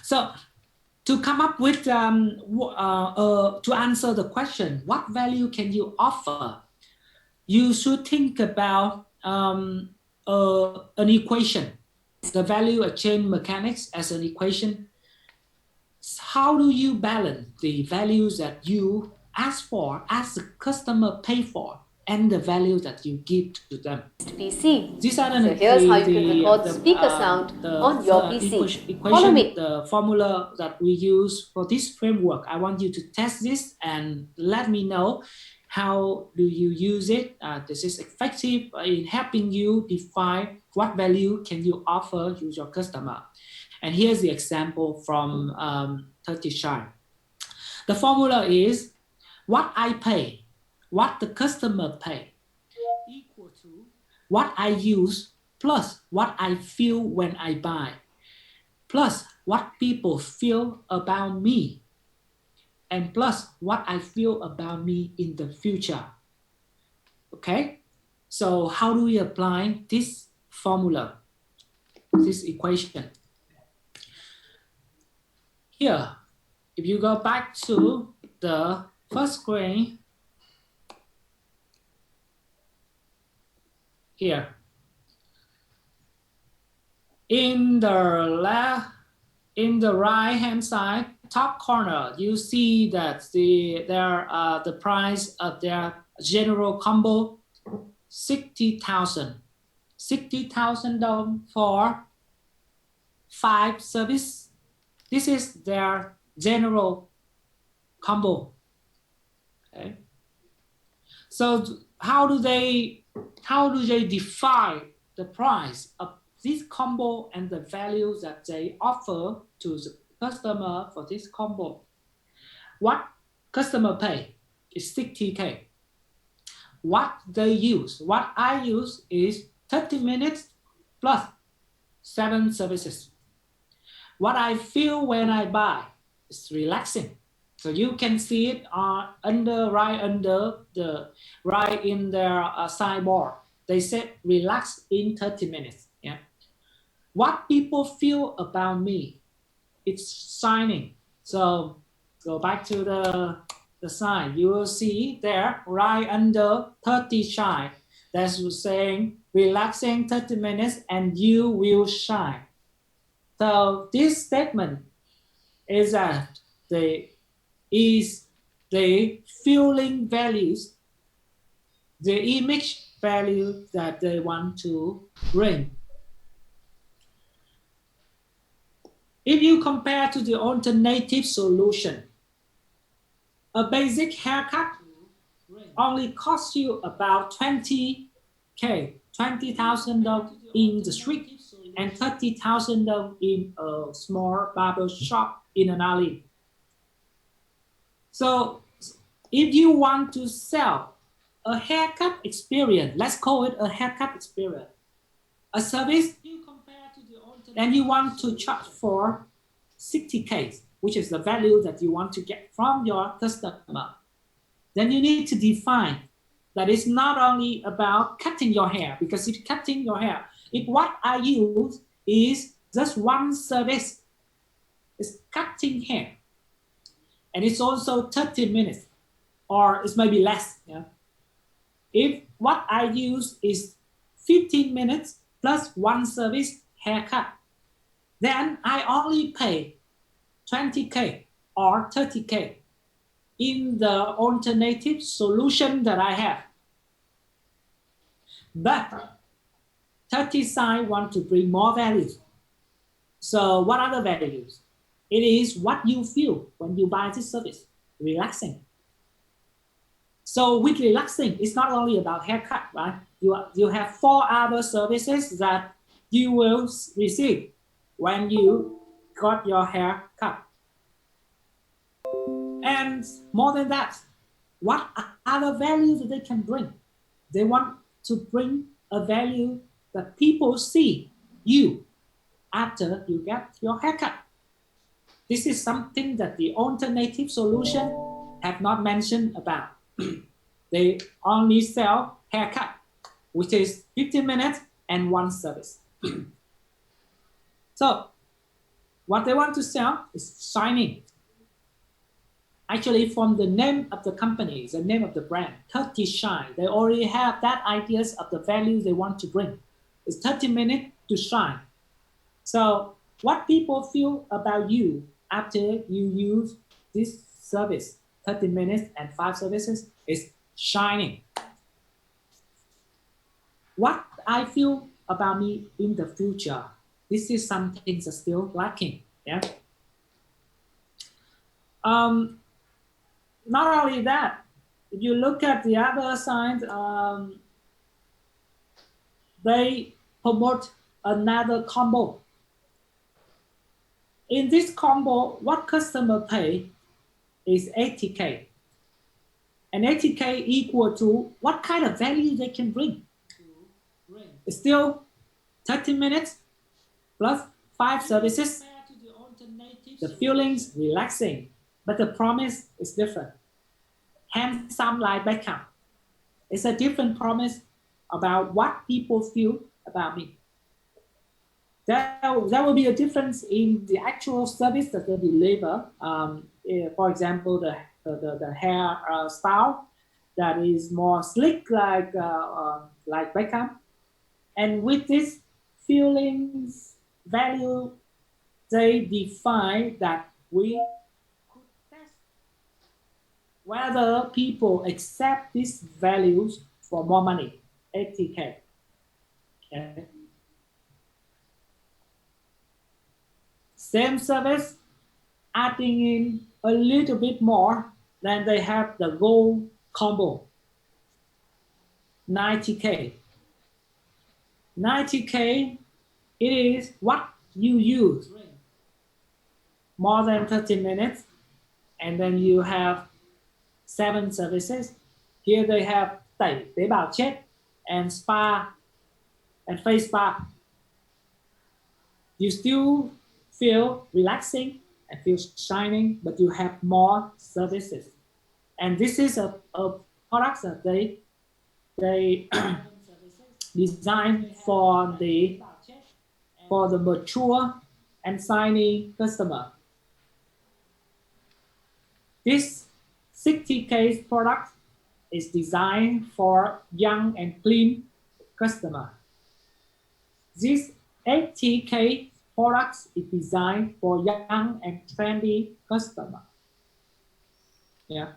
So to come up with to answer the question, what value can you offer? You should think about an equation, the value chain mechanics as an equation. How do you balance the values that you ask for, as the customer pay for, and the value that you give to them? PC. These are So here's how you can record speaker sound on your PC. Equation, Follow me. the formula that we use for this framework. I want you to test this and let me know how do you use it. This is effective in helping you define what value can you offer your customer. And here's the example from 30 shy. The formula is what I pay, what the customer pay, equal to what I use plus what I feel when I buy, plus what people feel about me, and plus what I feel about me in the future. Okay, so how do we apply this formula, this equation? Here, if you go back to the first screen, here, in the right hand side top corner, you see that the price of their general combo 60,000 for 5 service. This is their general combo. Okay. So how do they define the price of this combo and the value that they offer to the customer for this combo? What customer pay is 60K. What I use is 30 minutes plus 7 services. What I feel when I buy is relaxing. So you can see it right in their sidebar. They said relax in 30 minutes. Yeah. What people feel about me, it's shining. So go back to the sign. You will see there right under 30 shine. That's saying relaxing 30 minutes and you will shine. So this statement is that the feeling values, the image value that they want to bring. If you compare to the alternative solution, a basic haircut only costs you about 20,000 in the street and 30,000 in a small barber shop in an alley. So if you want to sell a haircut experience, let's call it a haircut experience, a service, and you want to charge for 60K, which is the value that you want to get from your customer, then you need to define that it's not only about cutting your hair, because if cutting your hair, if what I use is just one service, it's cutting hair, and it's also 30 minutes, or it's maybe less. Yeah? If what I use is 15 minutes plus one service haircut, then I only pay 20K or 30K in the alternative solution that I have. But 30 side want to bring more values. So what are the values? It is what you feel when you buy this service, relaxing. So with relaxing, it's not only about haircut, right? You have 4 other services that you will receive when you got your hair cut. And more than that, what other values that they can bring? They want to bring a value that people see you after you get your haircut. This is something that the alternative solution have not mentioned about. They only sell haircut, which is 15 minutes and one service. So what they want to sell is shining. Actually, from the name of the company, the name of the brand, 30 Shine, they already have that ideas of the value they want to bring. It's 30 minutes to shine. So what people feel about you after you use this service, 30 minutes and 5 services, is shining. What I feel about me in the future, this is something that's still lacking. Yeah. Not only that, if you look at the other side, they promote another combo. In this combo, what customer pay is 80K. And 80K equal to what kind of value they can bring. It's still 30 minutes plus 5 services. The feelings relaxing, but the promise is different. Handsome like Beckham. It's a different promise about what people feel about me. There will be a difference in the actual service that they deliver. For example, the hair style that is more slick like Beckham. And with this feelings value, they define that we could test whether people accept these values for more money, 80K. Okay. Same service, adding in a little bit more, then they have the gold combo, 90K. 90K, it is what you use more than 30 minutes, and then you have 7 services. Here they have tẩy tế bào chết and spa and face spa. You still feel relaxing and feel shining, but you have more services. And this is a product that they designed for the mature and signing customer. This 60K product is designed for young and clean customer. This 80K products is designed for young and trendy customer. Yeah.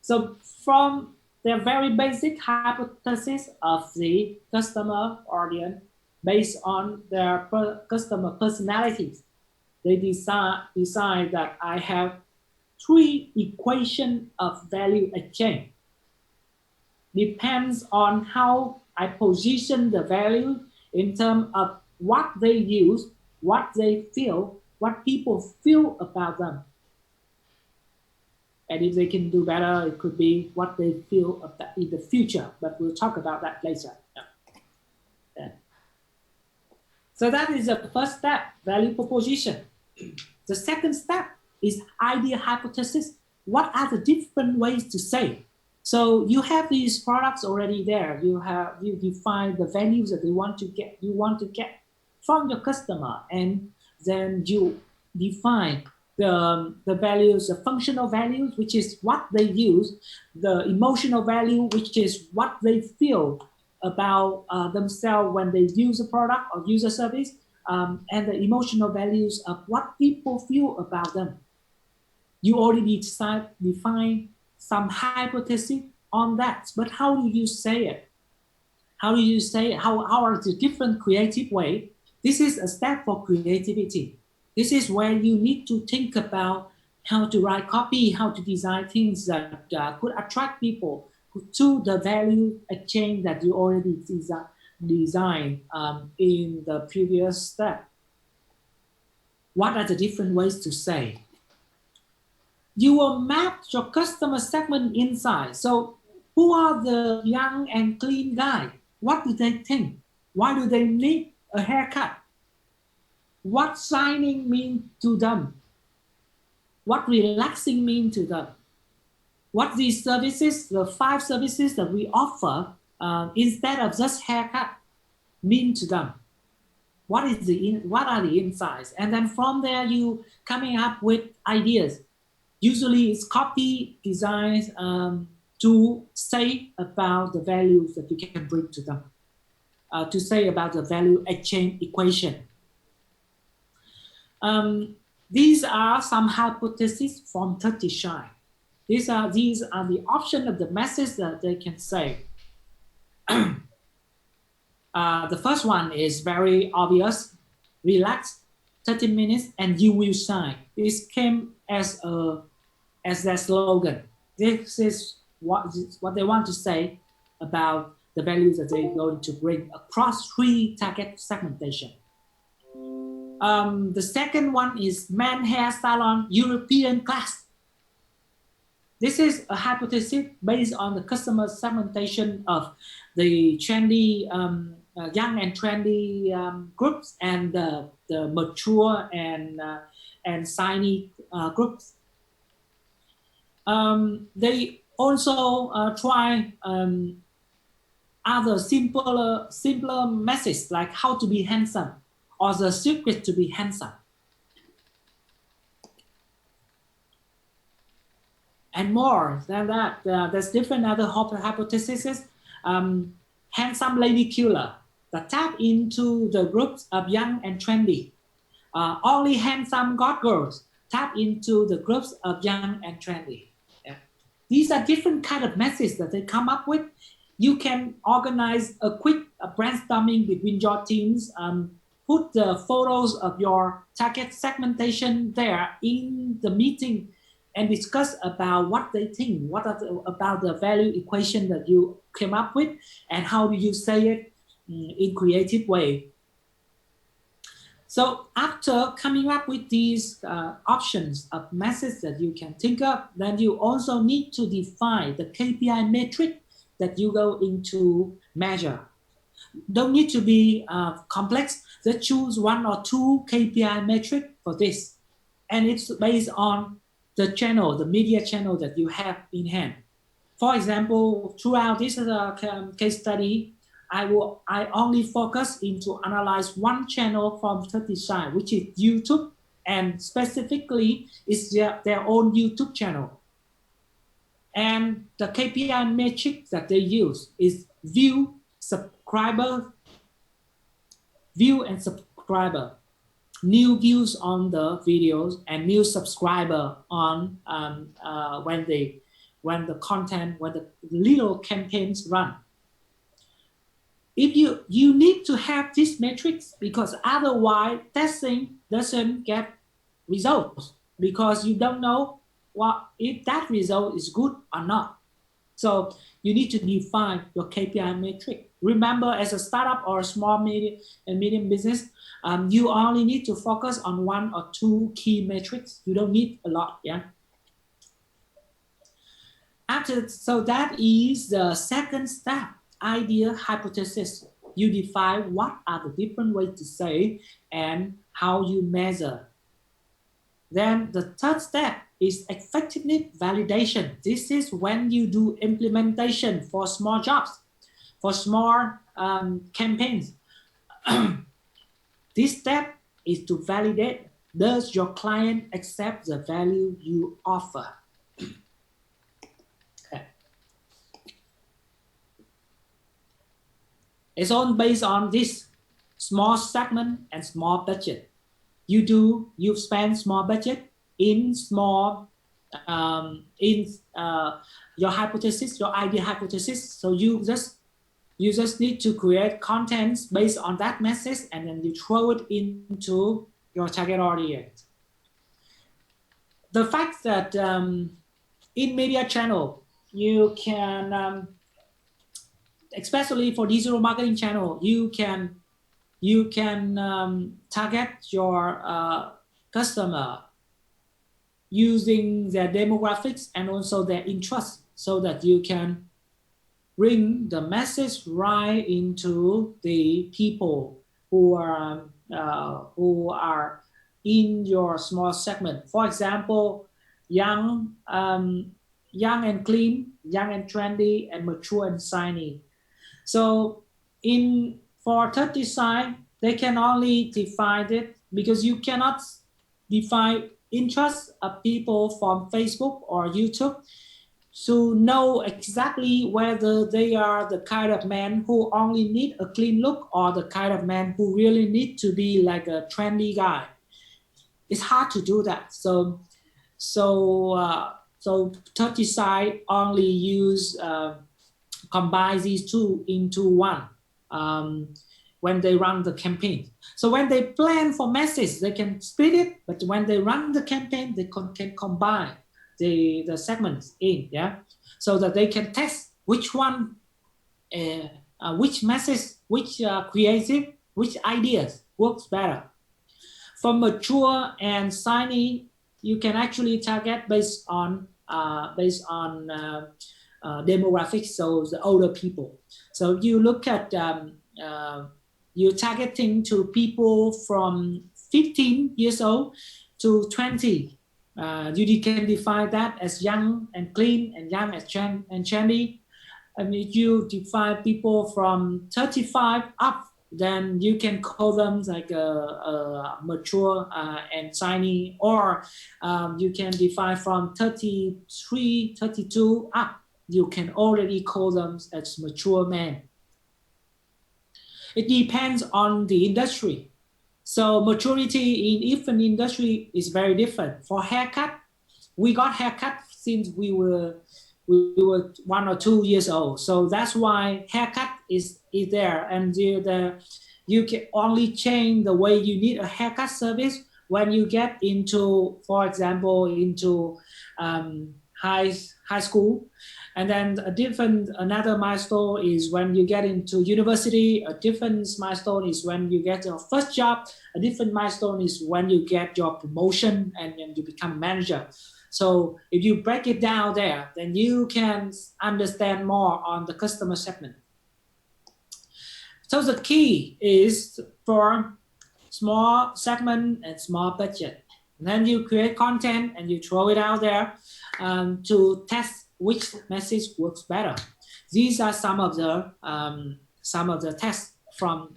So from the very basic hypothesis of the customer audience based on their customer personalities, they decide that I have 3 equations of value exchange. Depends on how I position the value in terms of what they use, what they feel, what people feel about them. And if they can do better, it could be what they feel about in the future, but we'll talk about that later. Yeah. So that is the first step, value proposition. The second step is idea hypothesis. What are the different ways to say? So you have these products already there. You define the values that you want to get from your customer, and then you define the values, the functional values, which is what they use, the emotional value, which is what they feel about themselves when they use a product or use a service, and the emotional values of what people feel about them. You already define some hypothesis on that, but how do you say it? How do you say it? How are the different creative ways? This is a step for creativity. This is where you need to think about how to write copy, how to design things that could attract people to the value exchange that you already designed in the previous step. What are the different ways to say? You will map your customer segment inside. So who are the young and clean guy? What do they think? Why do they need a haircut? What shining mean to them? What relaxing mean to them? What these services, the 5 services that we offer instead of just haircut mean to them? What are the insights? And then from there you coming up with ideas. Usually it's copy designs to say about the values that you can bring to them, to say about the value exchange equation. These are some hypotheses from 30 Shy. These are the options of the message that they can say. The first one is very obvious. Relax 30 minutes and you will shine. This came as their slogan. This is what they want to say about the values that they're going to bring across 3 target segmentation. The second one is man hair salon European class. This is a hypothesis based on the customer segmentation of the trendy young and trendy groups and the mature and shiny groups. They also try other simpler messages like how to be handsome or the secret to be handsome. And more than that, there's different other hypotheses. Handsome lady killer that tap into the groups of young and trendy. Only handsome god girls tap into the groups of young and trendy. Yeah. These are different kind of messages that they come up with. You can organize a quick brainstorming between your teams. Put the photos of your target segmentation there in the meeting and discuss about what they think, about the value equation that you came up with, and how do you say it in creative way. So after coming up with these options of messages that you can think of, then you also need to define the KPI metric that you go into measure. Don't need to be complex. Just choose 1 or 2 KPI metric for this. And it's based on the channel, the media channel that you have in hand. For example, throughout this case study, I only focus into analyze one channel from 30 sites, which is YouTube, and specifically is their own YouTube channel. And the KPI metric that they use is view and subscriber, new views on the videos and new subscriber on when the little campaigns run. If you need to have these metrics, because otherwise testing doesn't get results, because you don't know if that result is good or not. So you need to define your KPI metric. Remember, as a startup or a small medium business, you only need to focus on 1 or 2 key metrics. You don't need a lot. Yeah. So that is the second step, idea hypothesis. You define what are the different ways to say and how you measure. Then the third step is effectiveness validation. This is when you do implementation for small jobs, for small campaigns. This step is to validate, does your client accept the value you offer? Okay. It's all based on this small segment and small budget. You spend small budget in small your hypothesis, your idea hypothesis. So you just need to create contents based on that message, and then you throw it into your target audience. The fact that in media channel, you can, especially for digital marketing channel, you can target your customer using their demographics and also their interests, so that you can bring the message right into the people who are in your small segment. For example, young and clean, young and trendy, and mature and shiny. So for 30 sites, they can only define it, because you cannot define interests of people from Facebook or YouTube to know exactly whether they are the kind of man who only need a clean look or the kind of man who really need to be like a trendy guy. It's hard to do that. So 30 sites only use combine these two into one when they run the campaign. So when they plan for message, they can split it, but when they run the campaign, they can combine the segments in, yeah, so that they can test which one, which message, which creative, which ideas works better. For mature and shiny, you can actually target based on demographics, so the older people. So you look at you're targeting to people from 15 years old to 20. You can define that as young and clean and young and trendy. And if you define people from 35 up, then you can call them like a mature and shiny, or you can define from 33, 32 up. You can already call them as mature men. It depends on the industry. So maturity in different industry is very different. For haircut, we got haircut since we were 1 or 2 years old. So that's why haircut is there, and you can only change the way you need a haircut service when you get into, for example, into high school. And then another milestone is when you get into university. A different milestone is when you get your first job. A different milestone is when you get your promotion and you become a manager. So if you break it down there, then you can understand more on the customer segment. So the key is for small segment and small budget. And then you create content and you throw it out there to test which message works better. These are some of the tests from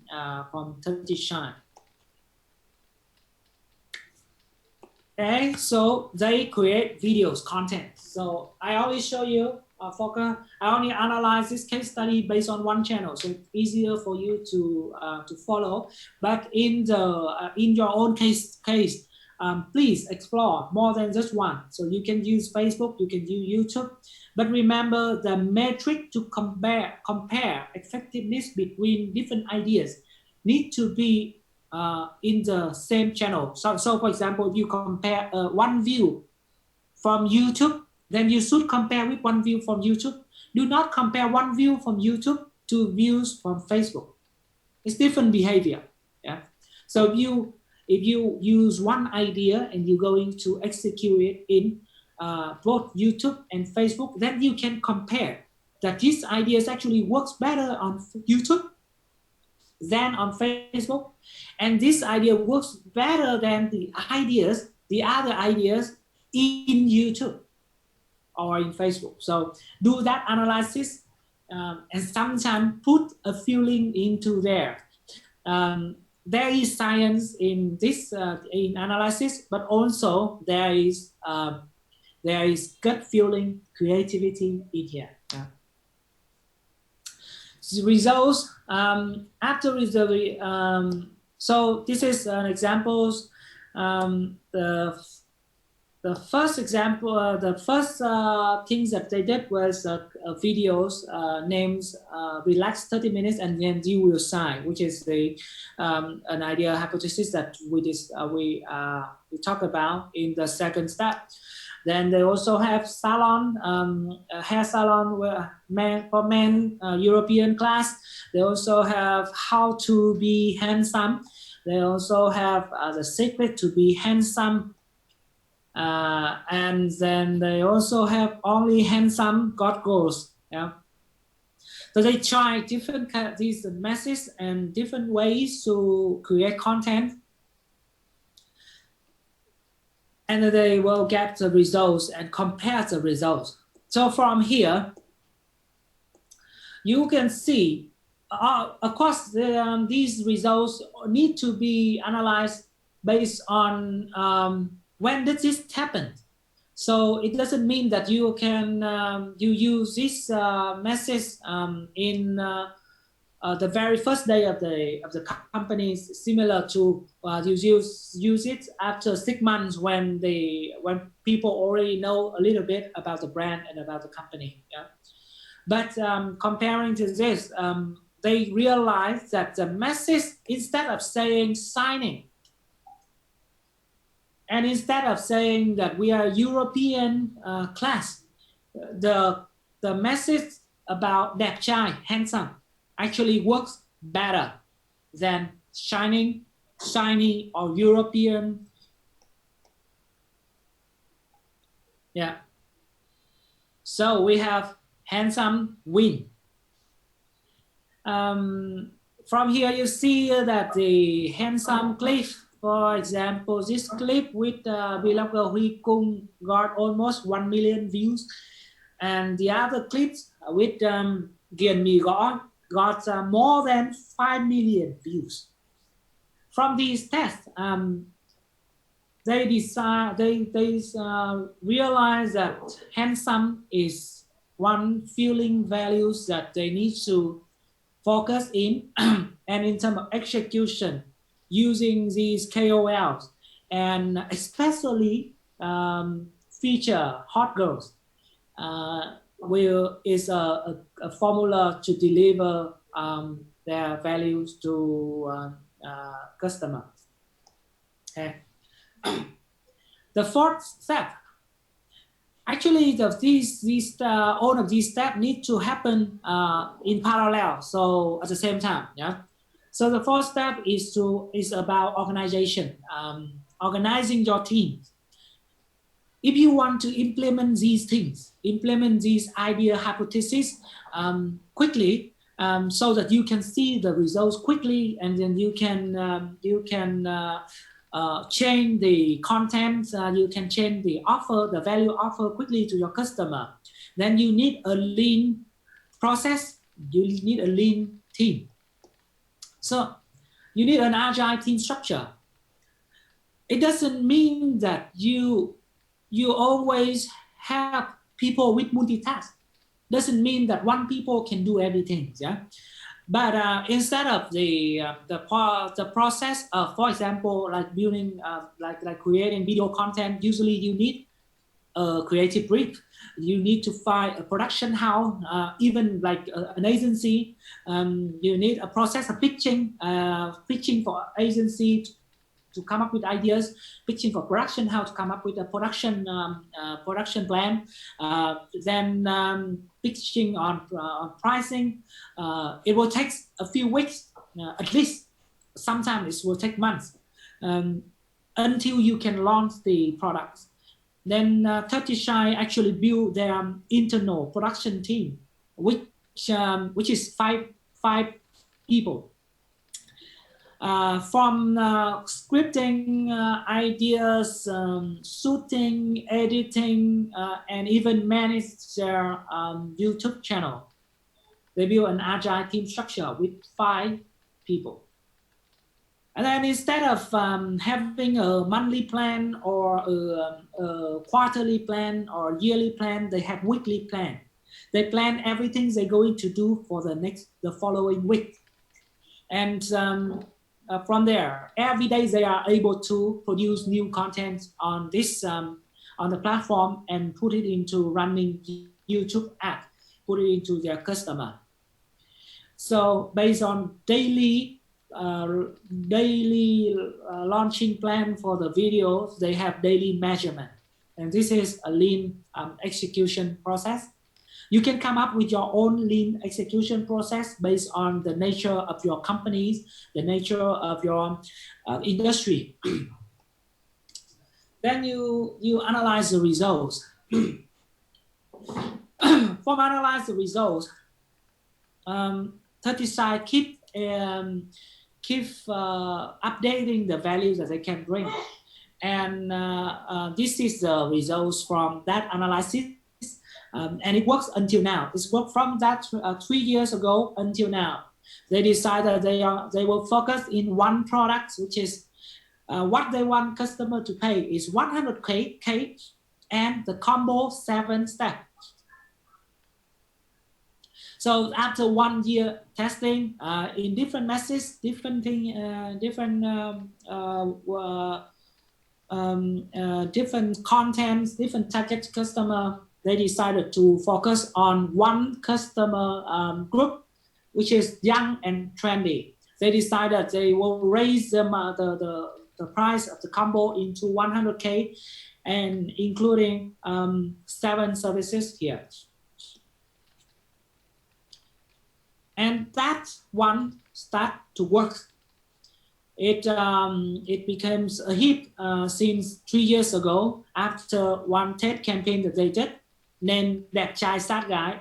30 Shine. Okay, so they create videos, content. So I always show you, Fokker, I only analyze this case study based on one channel, so it's easier for you to follow. But in your own case, please explore more than just one. So you can use Facebook, you can use YouTube, but remember the metric to compare effectiveness between different ideas need to be in the same channel. So for example, if you compare one view from YouTube, then you should compare with one view from YouTube. Do not compare one view from YouTube to views from Facebook. It's different behavior. Yeah. So if you use one idea and you're going to execute it in both YouTube and Facebook, then you can compare that this idea actually works better on YouTube than on Facebook, and this idea works better than the other ideas in YouTube or in Facebook. So do that analysis and sometimes put a feeling into there. There is science in this in analysis, but also there is gut feeling, creativity in here. Results after the so this is an examples. The first example, the first things that they did was videos names relax 30 minutes and then you will sign, which is an idea hypothesis that we talk about in the second step. Then they also have salon, hair salon for men, European class. They also have how to be handsome. They also have the secret to be handsome. And then they also have only handsome got goals. Yeah. So they try different these messages and different ways to create content. And they will get the results and compare the results. So from here, you can see, of course, these results need to be analyzed based on when did this happen. So it doesn't mean that you can you use this message in the very first day of the company, similar to you use it after 6 months when people already know a little bit about the brand and about the company. Yeah. But comparing to this, they realize that the message, instead of saying signing, and instead of saying that we are European class, the message about đẹp trai, handsome, actually works better than shiny or European. Yeah. So we have handsome win. from here you see that the handsome clip, for example, this clip with vlogger Huy Kung got almost 1 million views, and the other clips with Gian Mi got more than 5 million views. From these tests, they realize that handsome is one feeling values that they need to focus in, and in terms of execution, using these KOLs, and especially feature hot girls, is a formula to deliver their values to customers. Okay. The fourth step, actually, all of these steps need to happen in parallel, so at the same time. Yeah. So the fourth step is about organization, organizing your team. If you want to implement these things, implement these idea hypotheses quickly, so that you can see the results quickly, and then you can change the content, you can change the offer, the value offer quickly to your customer. Then you need a lean process, you need a lean team. So you need an agile team structure. It doesn't mean that you always have people with multitask. Doesn't mean that one people can do everything. Yeah. But instead of the process of, for example, like building, like creating video content, usually you need a creative brief. You need to find a production house, even like an agency. You need a process of pitching for agency to come up with ideas, pitching for production, how to come up with a production plan, then pitching on pricing. It will take a few weeks, at least. Sometimes it will take months until you can launch the products. Then 30 Shy actually build their internal production team, which is five people. From scripting, ideas, shooting, editing, and even manage their YouTube channel. They build an agile team structure with 5 people. And then instead of having a monthly plan or a quarterly plan or yearly plan, they have weekly plan. They plan everything they're going to do for the following week. And from there, every day they are able to produce new content on this on the platform and put it into running YouTube ad, put it into their customer. So based on daily launching plan for the videos, they have daily measurement, and this is a lean execution process. You can come up with your own lean execution process based on the nature of your companies, the nature of your industry. Then you analyze the results. From analyze the results, 30 Side keep updating the values that they can bring, and this is the results from that analysis. And it works until now. It's worked from that 3 years ago until now. They decided they will focus in one product, which is what they want customer to pay is 100K and the combo 7 steps. So after 1 year testing in different messages, different contents, different target customer, they decided to focus on one customer group, which is young and trendy. They decided they will raise the price of the combo into 100K and including 7 services here. And that one start to work. It becomes a hit since 3 years ago after one TED campaign that they did, named Đẹp trai sát gái,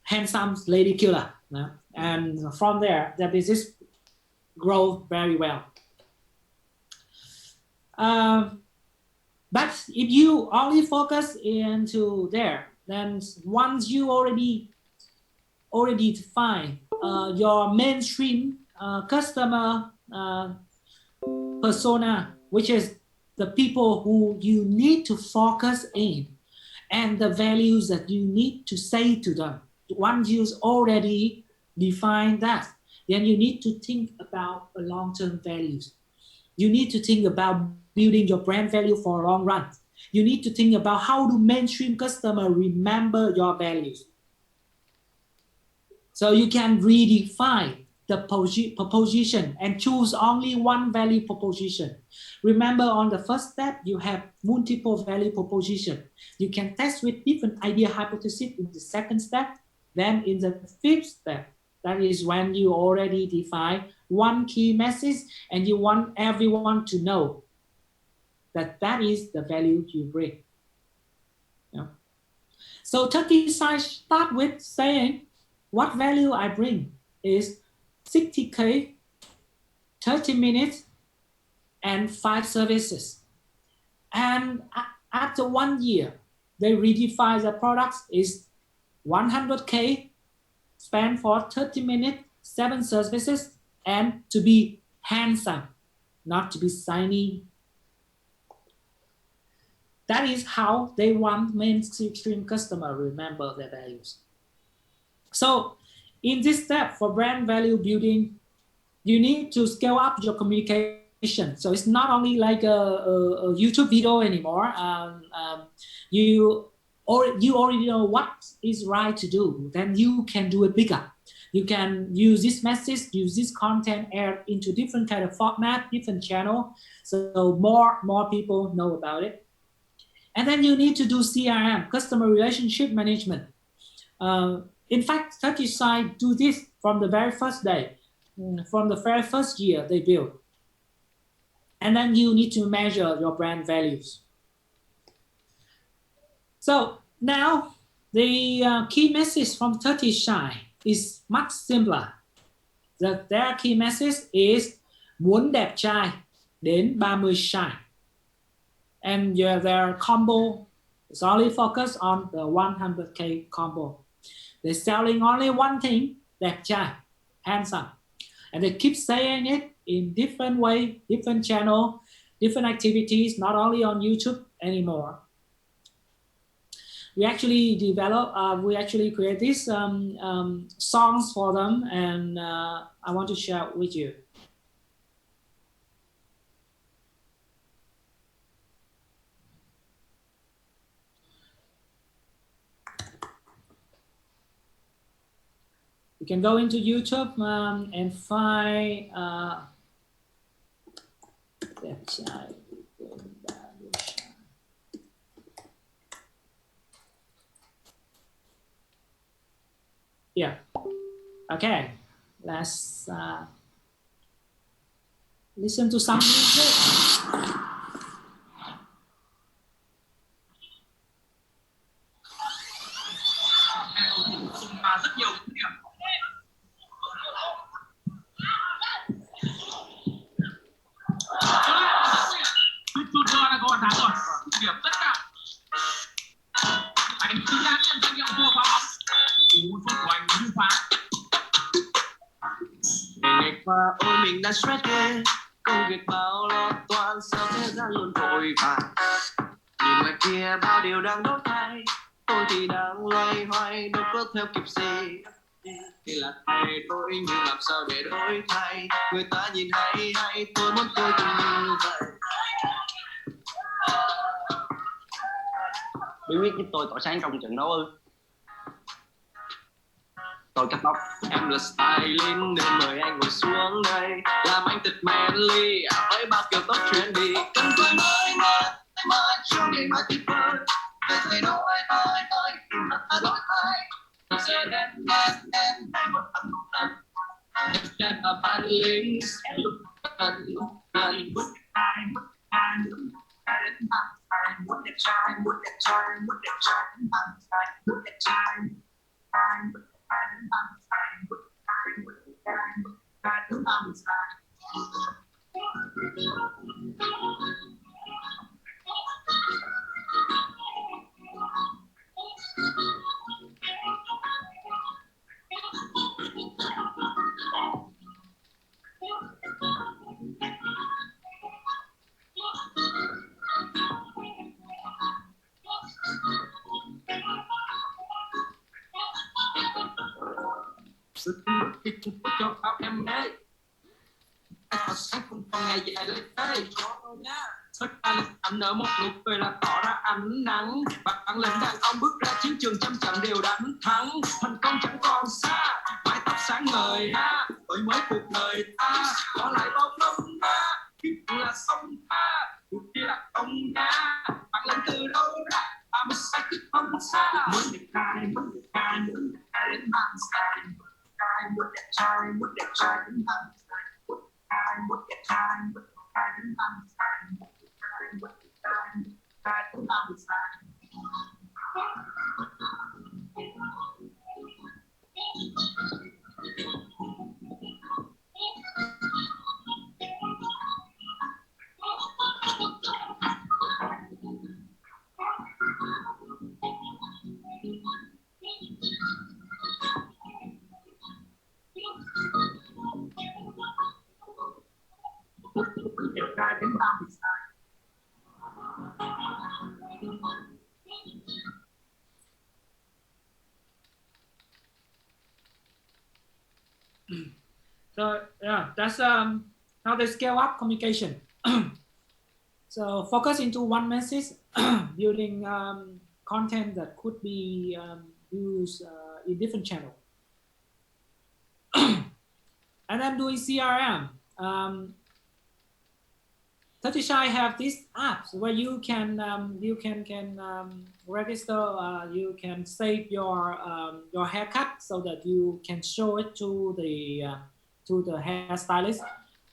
Handsome Lady Killer. And from there, the business grow very well. But if you only focus into there, then once you already define your mainstream customer persona, which is the people who you need to focus in, and the values that you need to say to them. Once you already define that, then you need to think about long-term values. You need to think about building your brand value for a long run. You need to think about how do mainstream customer remember your values. So you can redefine the proposition and choose only one value proposition. Remember, on the first step, you have multiple value proposition. You can test with different idea hypothesis in the second step. Then in the fifth step, that is when you already define one key message and you want everyone to know that that is the value you bring. Yeah. So 30 slides start with saying what value I bring is 60K, 30 minutes, and 5 services. And after 1 year, they redefine the products is 100K, spent for 30 minutes, 7 services, and to be handsome, not to be shiny. That is how they want mainstream customer remember their values. So in this step for brand value building, you need to scale up your communication. So it's not only like a YouTube video anymore. You already know what is right to do. Then you can do it bigger. You can use this message, use this content, air into different kind of format, different channel. So more people know about it. And then you need to do CRM, customer relationship management. In fact, 30 sites do this from the very first day, from the very first year they build. And then you need to measure your brand values. So now the key message from 30 Shy is much simpler. Their key message is muốn đẹp trai đến 30 Shy. And their combo is only focused on the 100K combo. They're selling only one thing, đẹp trai, handsome. And they keep saying it in different way, different channel, different activities, not only on YouTube anymore. We actually create these songs for them, and I want to share it with you. You can go into YouTube and find yeah. Okay, let's listen to some music. Ngày qua ôi mình đã stress ghê, công việc bao lo toan sao thế gian luôn vội vàng. Nhìn ngoài kia bao điều đang đổi thay, tôi thì đang loay hoay đâu có theo kịp gì. Thì là thay đổi nhưng làm sao để đổi thay, người ta nhìn hay hay tôi muốn tôi cũng như vậy. Bí quyết giúp tôi tỏa sáng trong trận đấu ư? Tôi cắt tóc, em là styling nên mời anh ngồi xuống đây, làm anh tịch manly với bao kiểu tóc trendy. Cần phải mới trong ngày mai tuyệt vời, để thay đổi tìm ra ta đổi thay. Tôi sẽ đến đây một lần. Em chắc là bản lĩnh sẽ lúc cần muốn đẹp trai muốn đẹp trai muốn đẹp trai muốn đẹp trai muốn đẹp trai muốn đẹp trai muốn đẹp trai Sự tình thì cũng có cho bao em đấy. Họ sáng cùng con ngày dài lên đây. Tất cả anh nở một nụ cười là tỏ ra ánh nắng. Bạn lệnh đàn ông bước ra chiến trường trăm trận đều đánh thắng. Thành công chẳng còn xa, mái tóc sáng ngời ha. Đổi mới cuộc đời ta, bỏ lại bao năm na. Kiếp là sông ta, cuộc kia là công nha. Bạn lệnh từ đâu ra, ta mới sai kiếp không xa. Muốn đẹp trai, muốn đẹp trai, muốn đẹp trai đến bàn sai. Muốn đẹp trai, muốn đẹp trai đến bàn sai. Muốn đẹp trai, muốn đẹp trai đến bàn sai. Muốn đẹp trai, muốn đẹp trai đến bàn sai. Đẹp trai đến bàn sai. So yeah, that's how they scale up communication. So focus into one message, building content that could be used in different channels. And then doing CRM. 30Shy have these apps where you can register. You can save your haircut so that you can show it to the hairstylist.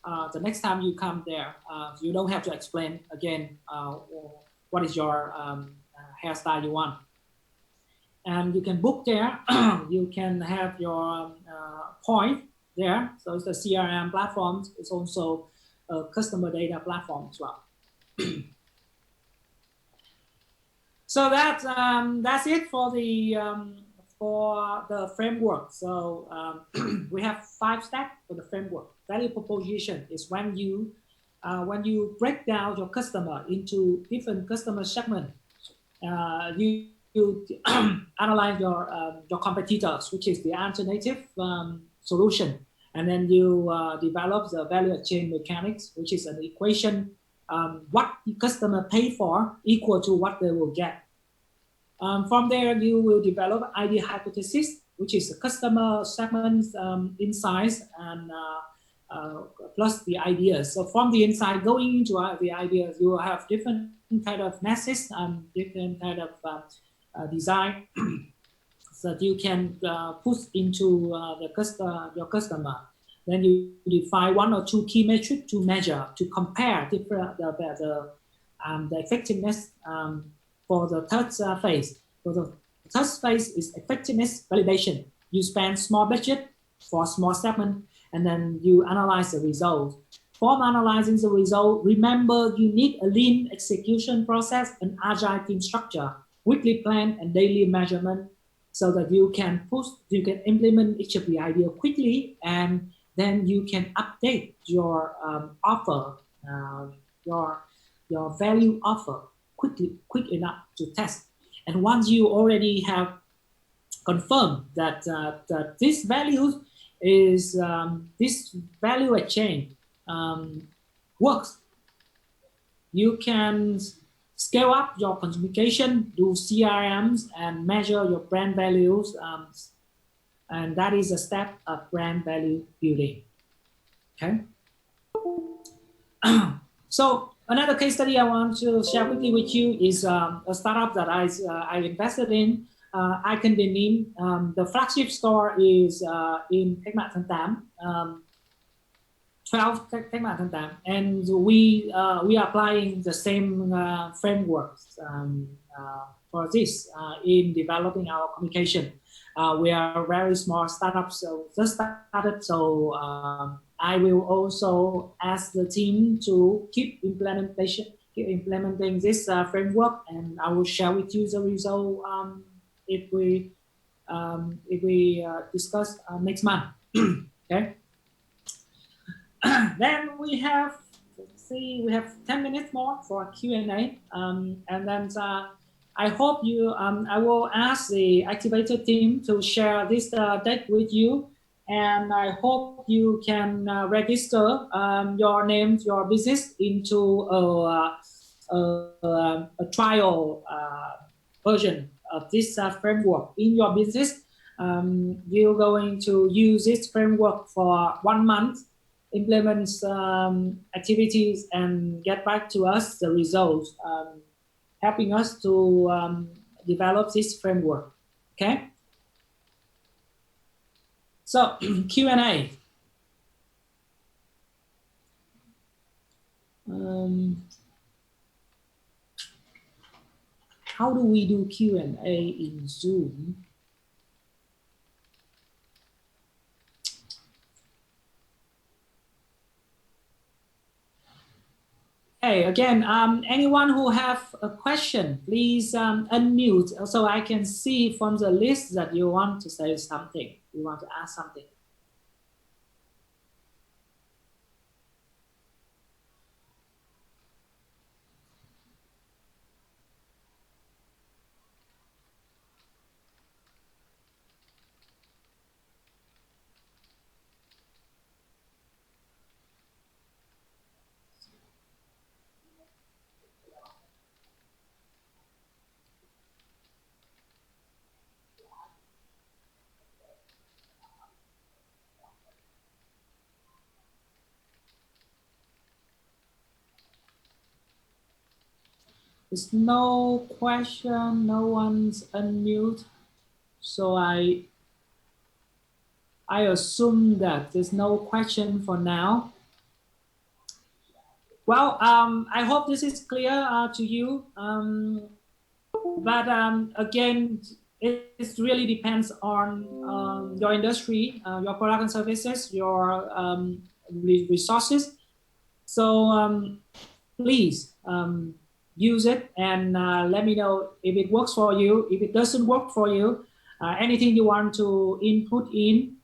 The next time you come there, you don't have to explain again what is your hairstyle you want. And you can book there. You can have your point there. So it's a CRM platform. It's also a customer data platform as well. So that's it for the framework. So we have 5 steps for the framework. Value proposition is when you break down your customer into different customer segments. You analyze your competitors, which is the alternative solution, and then you develop the value chain mechanics, which is an equation what the customer paid for equal to what they will get. From there, you will develop idea hypothesis, which is the customer segments insights and plus the ideas. So from the insight going into the ideas, you will have different kind of messages and different kind of design so that you can put into your customer. Then you define 1 or 2 key metrics to measure, to compare different the effectiveness for the third phase. So the third phase is effectiveness validation. You spend small budget for small segment, and then you analyze the result. From analyzing the result, remember you need a lean execution process, an agile team structure, weekly plan, and daily measurement, so that you can implement each of the idea quickly, and then you can update your offer, your value offer quick enough to test. And once you already have confirmed that this value is this value exchange works, you can scale up your communication, do CRMs, and measure your brand values. And that is a step of brand value building. Okay. So another case study I want to share quickly with you is a startup that I invested in. Icon Denim. The flagship store is in Cách Mạng Tháng 8. 12 Cách Mạng Tháng 8, and we are applying the same frameworks for this in developing our communication. We are a very small startup, so just started. So I will also ask the team to keep implementing this framework, and I will share with you the result if we discuss next month. Okay. Then we have, let's see, we have 10 minutes more for Q&A, and then I hope you, I will ask the activator team to share this deck with you, and I hope you can register your name, your business into a trial version of this framework in your business. You're going to use this framework for 1 month, implement activities, and get back to us the results, helping us to develop this framework. Okay. So Q&A. How do we do Q&A in Zoom? Hey, again, anyone who have a question, please unmute so I can see from the list that you want to say something, you want to ask something. There's no question, no one's unmute. So I assume that there's no question for now. Well, I hope this is clear to you. But again, it really depends on your industry, your product and services, your resources. So please use it and let me know if it works for you. If it doesn't work for you, anything you want to input in,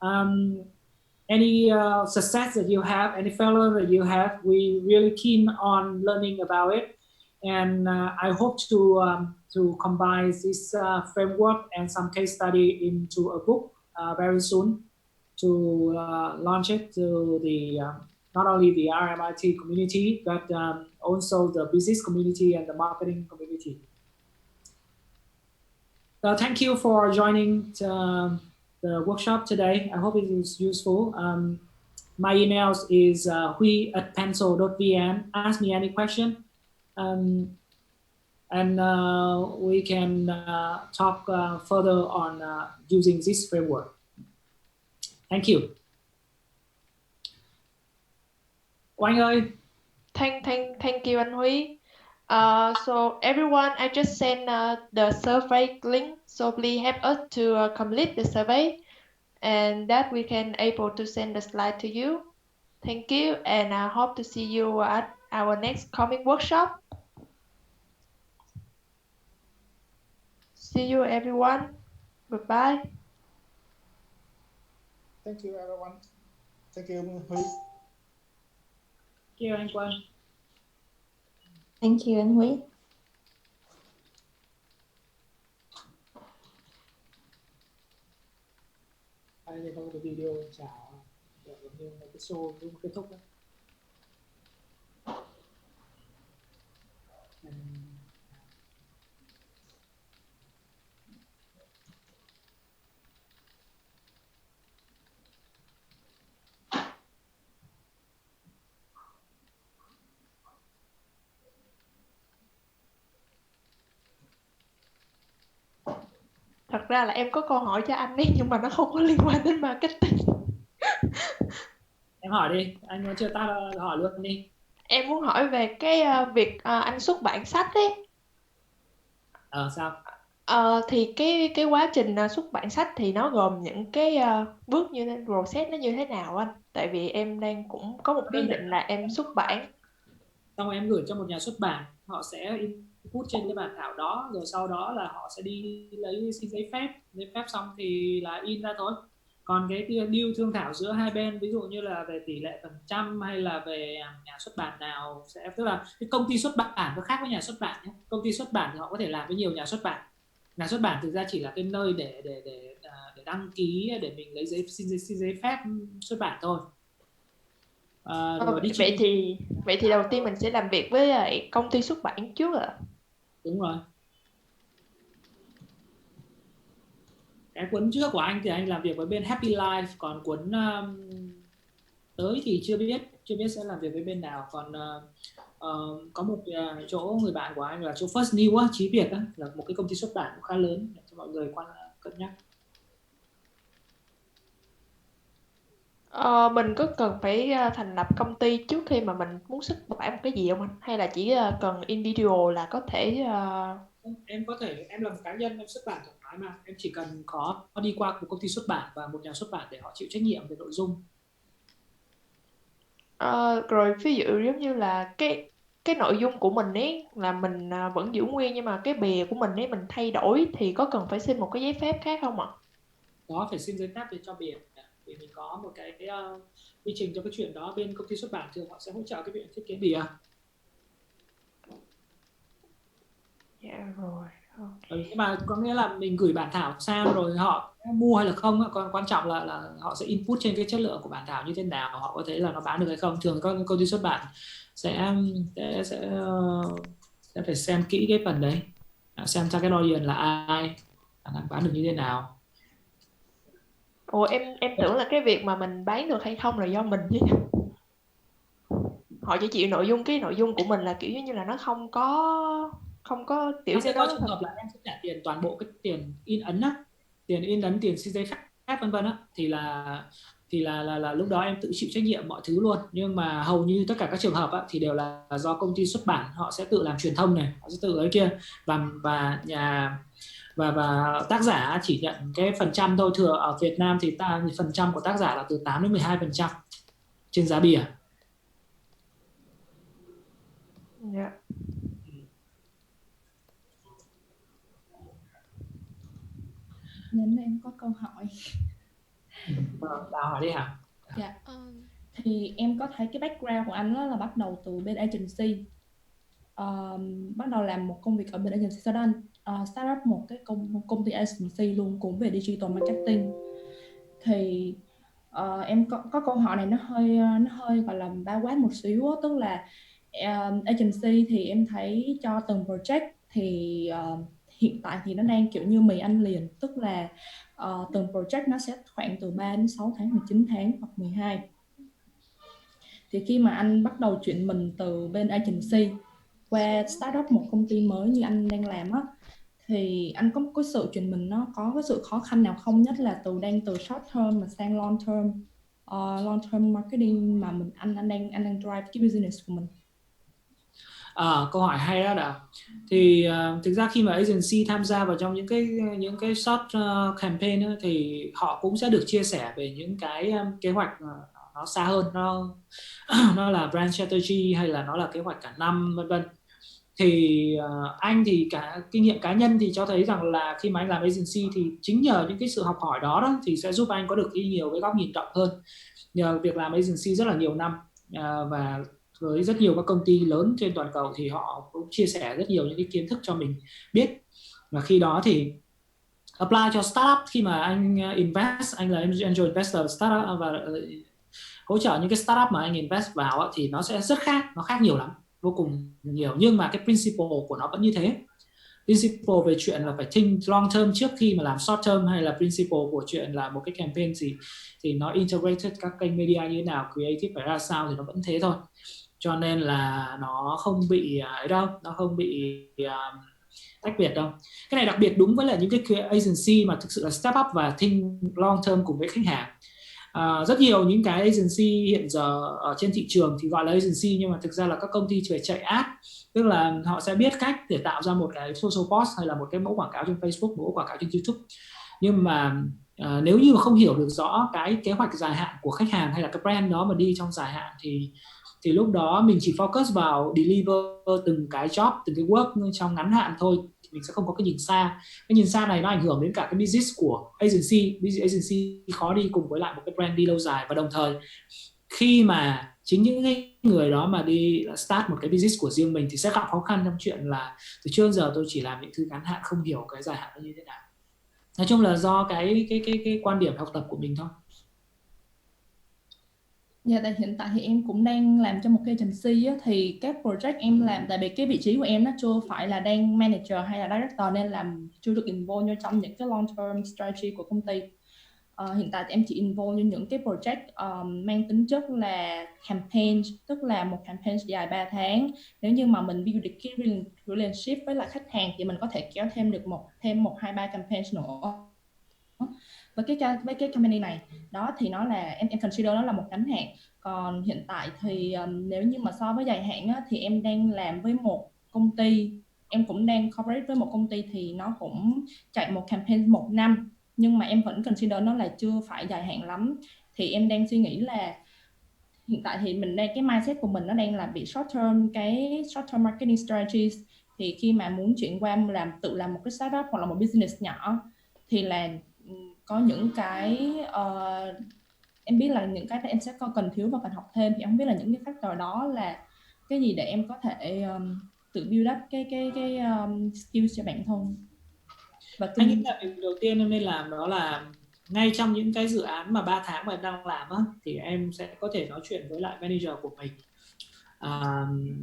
any success that you have, any failure that you have, we really keen on learning about it. And I hope to combine this framework and some case study into a book very soon to launch it to the not only the RMIT community, but also the business community and the marketing community. So thank you for joining the workshop today. I hope it was useful. My email is hui@pencil.vn. Ask me any question. And we can talk further on using this framework. Thank you. Oanh ơi. Thank you, anh Huy. So everyone, I just sent the survey link. So please help us to complete the survey, and that we can able to send the slide to you. Thank you, and I hope to see you at our next coming workshop. See you, everyone. Goodbye. Thank you, everyone. Thank you, Huy. Thank you, anh Quang. Thank you, anh Huy. Đây thì có một cái video chào kiểu như một cái show cũng kết thúc đấy. Thật ra là em có câu hỏi cho anh ấy, nhưng mà nó không có liên quan đến marketing. Em hỏi đi, anh muốn chưa ta hỏi luôn đi. Em muốn hỏi về cái việc anh xuất bản sách ấy. Sao? Thì cái quá trình xuất bản sách thì nó gồm những cái bước như thế, process nó như thế nào anh? Tại vì em đang cũng có một ý Đơn giản. định là em xuất bản. Xong rồi em gửi cho một nhà xuất bản, họ sẽ input trên cái bản thảo đó, rồi sau đó là họ sẽ đi xin giấy phép xong thì là in ra thôi. Còn cái deal thương thảo giữa hai bên, ví dụ như là về tỷ lệ phần trăm hay là về nhà xuất bản nào sẽ, tức là cái công ty xuất bản nó khác với nhà xuất bản nhé. Công ty xuất bản thì họ có thể làm với nhiều nhà xuất bản. Nhà xuất bản thực ra chỉ là cái nơi để đăng ký, để mình lấy xin giấy phép xuất bản thôi. Rồi đi Vậy thì đầu tiên mình sẽ làm việc với công ty xuất bản trước ạ. Đúng rồi. Cái cuốn trước của anh thì anh làm việc với bên Happy Life, còn cuốn tới thì chưa biết sẽ làm việc với bên nào. Còn có một chỗ người bạn của anh là chỗ First New á, Chí Việt á, là một cái công ty xuất bản cũng khá lớn để cho mọi người cân nhắc. Mình có cần phải thành lập công ty trước khi mà mình muốn xuất bản một cái gì không anh? Hay là chỉ cần individual là có thể Em có thể, em là một cá nhân, em xuất bản thoải mái mà. Em chỉ cần có đi qua một công ty xuất bản và một nhà xuất bản để họ chịu trách nhiệm về nội dung. rồi ví dụ giống như là cái nội dung của mình ấy là mình vẫn giữ nguyên, nhưng mà cái bìa của mình ấy mình thay đổi thì có cần phải xin một cái giấy phép khác không ạ? Có phải xin giấy phép để cho bìa, vì mình có một cái quy trình cho cái chuyện đó. Bên công ty xuất bản thường họ sẽ hỗ trợ cái việc thiết kế bìa. Dạ rồi. Nhưng mà có nghĩa là mình gửi bản thảo sang rồi họ mua hay là không, còn quan trọng là họ sẽ input trên cái chất lượng của bản thảo như thế nào, họ có thấy là nó bán được hay không. Thường các công ty xuất bản sẽ phải xem kỹ cái phần đấy, xem target audience là ai, đang bán được như thế nào. Ủa em tưởng là cái việc mà mình bán được hay không là do mình chứ. Họ chỉ chịu cái nội dung của mình là kiểu như là nó không có tiểu Nó cho sẽ có nó trường hợp là em sẽ trả tiền toàn bộ cái tiền in ấn á, tiền xin giấy phép vân vân á, thì là lúc đó em tự chịu trách nhiệm mọi thứ luôn. Nhưng mà hầu như tất cả các trường hợp á, thì đều là do công ty xuất bản họ sẽ tự làm truyền thông này, họ sẽ tự ấy kia, và tác giả chỉ nhận cái phần trăm thôi. Thường ở Việt Nam thì phần trăm của tác giả là từ 8 đến 12% trên giá bìa. Dạ. Nhóm em có câu hỏi. Đào hỏi đi hả? Dạ. Thì em có thấy cái background của anh đó là bắt đầu từ bên agency, bắt đầu làm một công việc ở bên agency, sau đó anh start up một cái công ty agency luôn, cũng về digital marketing. Thì em có câu hỏi này nó hơi gọi là bao quát một xíu đó, tức là agency thì em thấy cho từng project thì hiện tại thì nó đang kiểu như mì ăn liền, tức là từng project nó sẽ khoảng từ 3 đến 6 tháng hoặc 9 tháng hoặc 12. Thì khi mà anh bắt đầu chuyển mình từ bên agency qua startup một công ty mới như anh đang làm á, thì anh có cái sự chuyển mình nó có cái sự khó khăn nào không, nhất là từ short term mà sang long term marketing mà anh đang drive cái business của mình? Câu hỏi hay đó Đào. Thì thực ra khi mà agency tham gia vào trong những cái short campaign ấy, thì họ cũng sẽ được chia sẻ về những cái kế hoạch nó xa hơn, nó là brand strategy hay là nó là kế hoạch cả năm vân vân. Thì anh thì cả kinh nghiệm cá nhân thì cho thấy rằng là khi mà anh làm agency thì chính nhờ những cái sự học hỏi đó thì sẽ giúp anh có được nhiều cái góc nhìn rộng hơn. Nhờ việc làm agency rất là nhiều năm và với rất nhiều các công ty lớn trên toàn cầu thì họ cũng chia sẻ rất nhiều những cái kiến thức cho mình biết. Và khi đó thì apply cho startup, khi mà anh invest, anh là angel investor startup và hỗ trợ những cái startup mà anh invest vào thì nó sẽ rất khác, nó khác nhiều lắm, vô cùng nhiều. Nhưng mà cái principle của nó vẫn như thế. Principle về chuyện là phải think long term trước khi mà làm short term, hay là principle của chuyện là một cái campaign gì thì nó integrated các kênh media như thế nào, creative phải ra sao thì nó vẫn thế thôi. Cho nên là nó không bị ấy đâu, nó không bị tách biệt đâu. Cái này đặc biệt đúng với là những cái agency mà thực sự là step up và think long term cùng với khách hàng. Rất nhiều những cái agency hiện giờ ở trên thị trường thì gọi là agency, nhưng mà thực ra là các công ty về chạy ad, tức là họ sẽ biết cách để tạo ra một cái social post hay là một cái mẫu quảng cáo trên Facebook, mẫu quảng cáo trên YouTube. Nhưng mà nếu như mà không hiểu được rõ cái kế hoạch dài hạn của khách hàng hay là cái brand đó mà đi trong dài hạn thì lúc đó mình chỉ focus vào deliver từng cái job, từng cái work trong ngắn hạn thôi, thì mình sẽ không có cái nhìn xa. Cái nhìn xa này nó ảnh hưởng đến cả cái business của agency. Agency khó đi cùng với lại một cái brand đi lâu dài. Và đồng thời khi mà chính những cái người đó mà đi start một cái business của riêng mình thì sẽ gặp khó khăn trong chuyện là từ trước đến giờ tôi chỉ làm những thứ ngắn hạn, không hiểu cái dài hạn nó như thế nào. Nói chung là do cái quan điểm học tập của mình thôi. Dạ, tại hiện tại thì em cũng đang làm cho một cái agency á, thì các project em làm, tại vì cái vị trí của em nó chưa phải là đang manager hay là director nên làm chưa được involve vô trong những cái long term strategy của công ty. Hiện tại thì em chỉ involve vô những cái project mang tính chất là campaign, tức là một campaign dài 3 tháng. Nếu như mà mình build được cái relationship với lại khách hàng thì mình có thể kéo thêm được một 2-3 campaign nữa với cái company này. Đó thì nó là em consider nó là một ngắn hạn. Còn hiện tại thì nếu như mà so với dài hạn á, thì em đang làm với một công ty, em cũng đang corporate với một công ty thì nó cũng chạy một campaign 1 năm, nhưng mà em vẫn consider nó là chưa phải dài hạn lắm. Thì em đang suy nghĩ là hiện tại thì mình đang, cái mindset của mình nó đang là bị short term marketing strategies. Thì khi mà muốn chuyển qua tự làm một cái startup hoặc là một business nhỏ thì là có những cái em biết là những cái em sẽ cần thiếu và cần học thêm, thì em không biết là những cái factor đó là cái gì để em có thể tự build up cái skills cho bản thân. Và Anh nghĩ là việc đầu tiên em nên làm đó là ngay trong những cái dự án mà 3 tháng mà em đang làm á, thì em sẽ có thể nói chuyện với lại manager của mình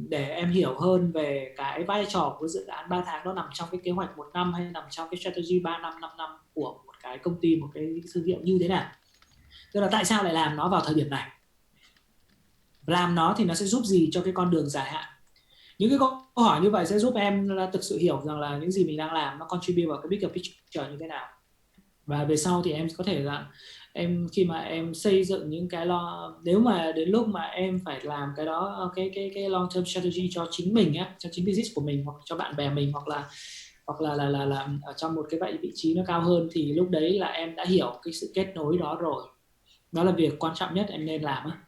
để em hiểu hơn về cái vai trò của dự án 3 tháng đó nằm trong cái kế hoạch 1 năm hay nằm trong cái strategy 3 năm, 5 năm của một cái công ty, một cái thương hiệu như thế nào. Tức là tại sao lại làm nó vào thời điểm này, làm nó thì nó sẽ giúp gì cho cái con đường dài hạn. Những cái câu hỏi như vậy sẽ giúp em là thực sự hiểu rằng là những gì mình đang làm nó contribute vào cái bigger picture như thế nào. Và về sau thì em có thể là khi mà em xây dựng những cái nếu mà đến lúc mà em phải làm cái đó, cái long term strategy cho chính mình á, cho chính business của mình hoặc cho bạn bè mình, hoặc là ở trong một cái vị trí nó cao hơn, thì lúc đấy là em đã hiểu cái sự kết nối đó rồi. Đó là việc quan trọng nhất em nên làm á.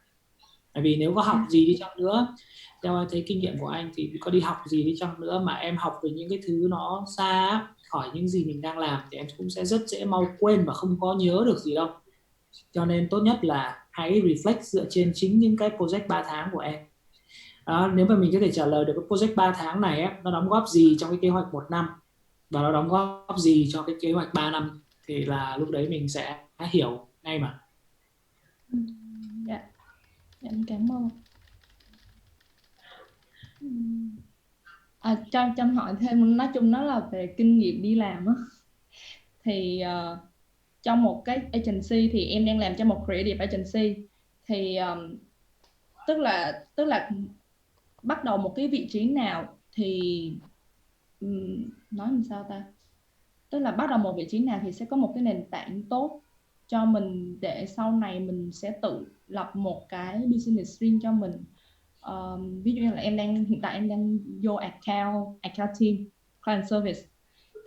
Bởi vì nếu có học gì đi chăng nữa, theo em thấy kinh nghiệm của anh thì có đi học gì đi chăng nữa mà em học về những cái thứ nó xa khỏi những gì mình đang làm thì em cũng sẽ rất dễ mau quên và không có nhớ được gì đâu. Cho nên tốt nhất là hãy reflect dựa trên chính những cái project 3 tháng của em. Đó, nếu mà mình có thể trả lời được cái project 3 tháng này ấy, nó đóng góp gì trong cái kế hoạch 1 năm và nó đóng góp gì cho cái kế hoạch 3 năm thì là lúc đấy mình sẽ hiểu ngay mà. Dạ, em cảm ơn. Cho hỏi thêm, nói chung nó là về kinh nghiệm đi làm á, thì trong một cái agency thì em đang làm cho một creative agency, thì tức là bắt đầu một cái vị trí nào thì nói làm sao ta, tức là bắt đầu một vị trí nào thì sẽ có một cái nền tảng tốt cho mình để sau này mình sẽ tự lập một cái business riêng cho mình. Ví dụ như là hiện tại em đang vô account team, client service,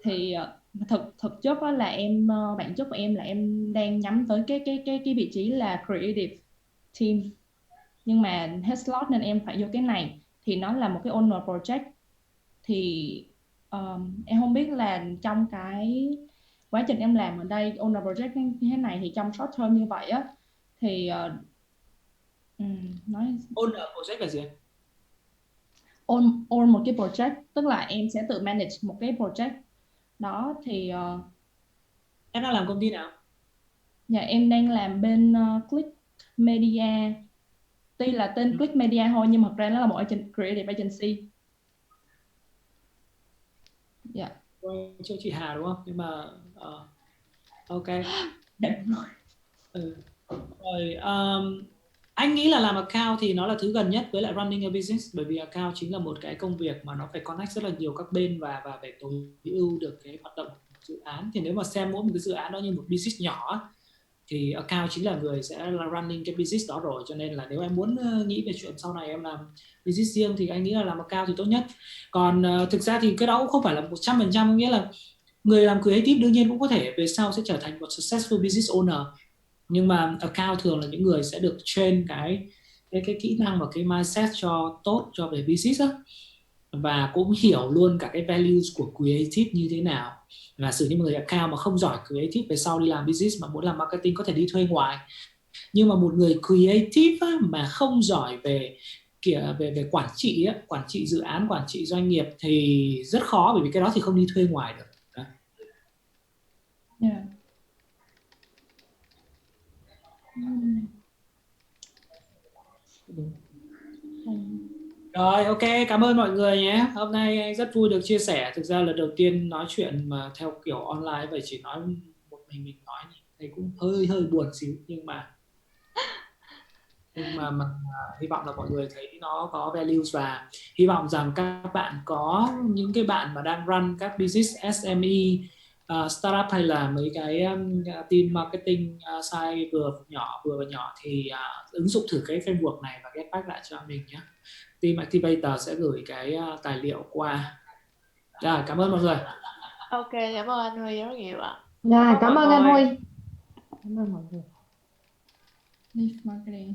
thì thực chất là bản chất của em là em đang nhắm tới cái vị trí là creative team, nhưng mà hết slot nên em phải vô cái này, thì nó là một cái owner project. Thì em không biết là trong cái quá trình em làm ở đây owner project như thế này thì trong short term như vậy á thì nói Owner project là gì? own một cái project, tức là em sẽ tự manage một cái project đó. Thì em đang làm công ty nào? Dạ, em đang làm bên Click Media. Tuy là tên Click Media thôi nhưng mà thật ra nó là một creative agency. Dạ. Cho chị Hà đúng không? Nhưng mà ok. Rồi anh nghĩ là làm account thì nó là thứ gần nhất với lại running a business, bởi vì account chính là một cái công việc mà nó phải connect rất là nhiều các bên và phải tối ưu được cái hoạt động của một dự án. Thì nếu mà xem mỗi một cái dự án đó như một business nhỏ thì account chính là người sẽ là running cái business đó rồi. Cho nên là nếu em muốn nghĩ về chuyện sau này em làm business riêng thì anh nghĩ là làm account thì tốt nhất. Còn thực ra thì cái đó cũng không phải là 100%, nghĩa là người làm creative đương nhiên cũng có thể về sau sẽ trở thành một successful business owner, nhưng mà account thường là những người sẽ được train cái kỹ năng và cái mindset cho tốt cho về business á, và cũng hiểu luôn cả cái values của creative như thế nào. Là sử như một người account mà không giỏi creative về sau đi làm business mà muốn làm marketing có thể đi thuê ngoài, nhưng mà một người creative á, mà không giỏi về về quản trị á, quản trị dự án, quản trị doanh nghiệp thì rất khó, bởi vì cái đó thì không đi thuê ngoài được. Đó. Yeah. Rồi, ok, cảm ơn mọi người nhé. Hôm nay rất vui được chia sẻ. Thực ra là đầu tiên nói chuyện mà theo kiểu online vậy, chỉ nói một mình nói thì cũng hơi buồn xíu, nhưng mà hy vọng là mọi người thấy nó có values, và hy vọng rằng các bạn có những cái bạn mà đang run các business SME, startup hay là mấy cái team marketing size vừa và nhỏ thì ứng dụng thử cái framework này và get back lại cho mình nhé. Team Activator sẽ gửi cái tài liệu qua. Rồi, cảm ơn mọi người. Ok, cảm ơn anh Huy rất nhiều ạ. Dạ, cảm ơn anh Huy. Huy. Cảm ơn mọi người. Leaf marketing.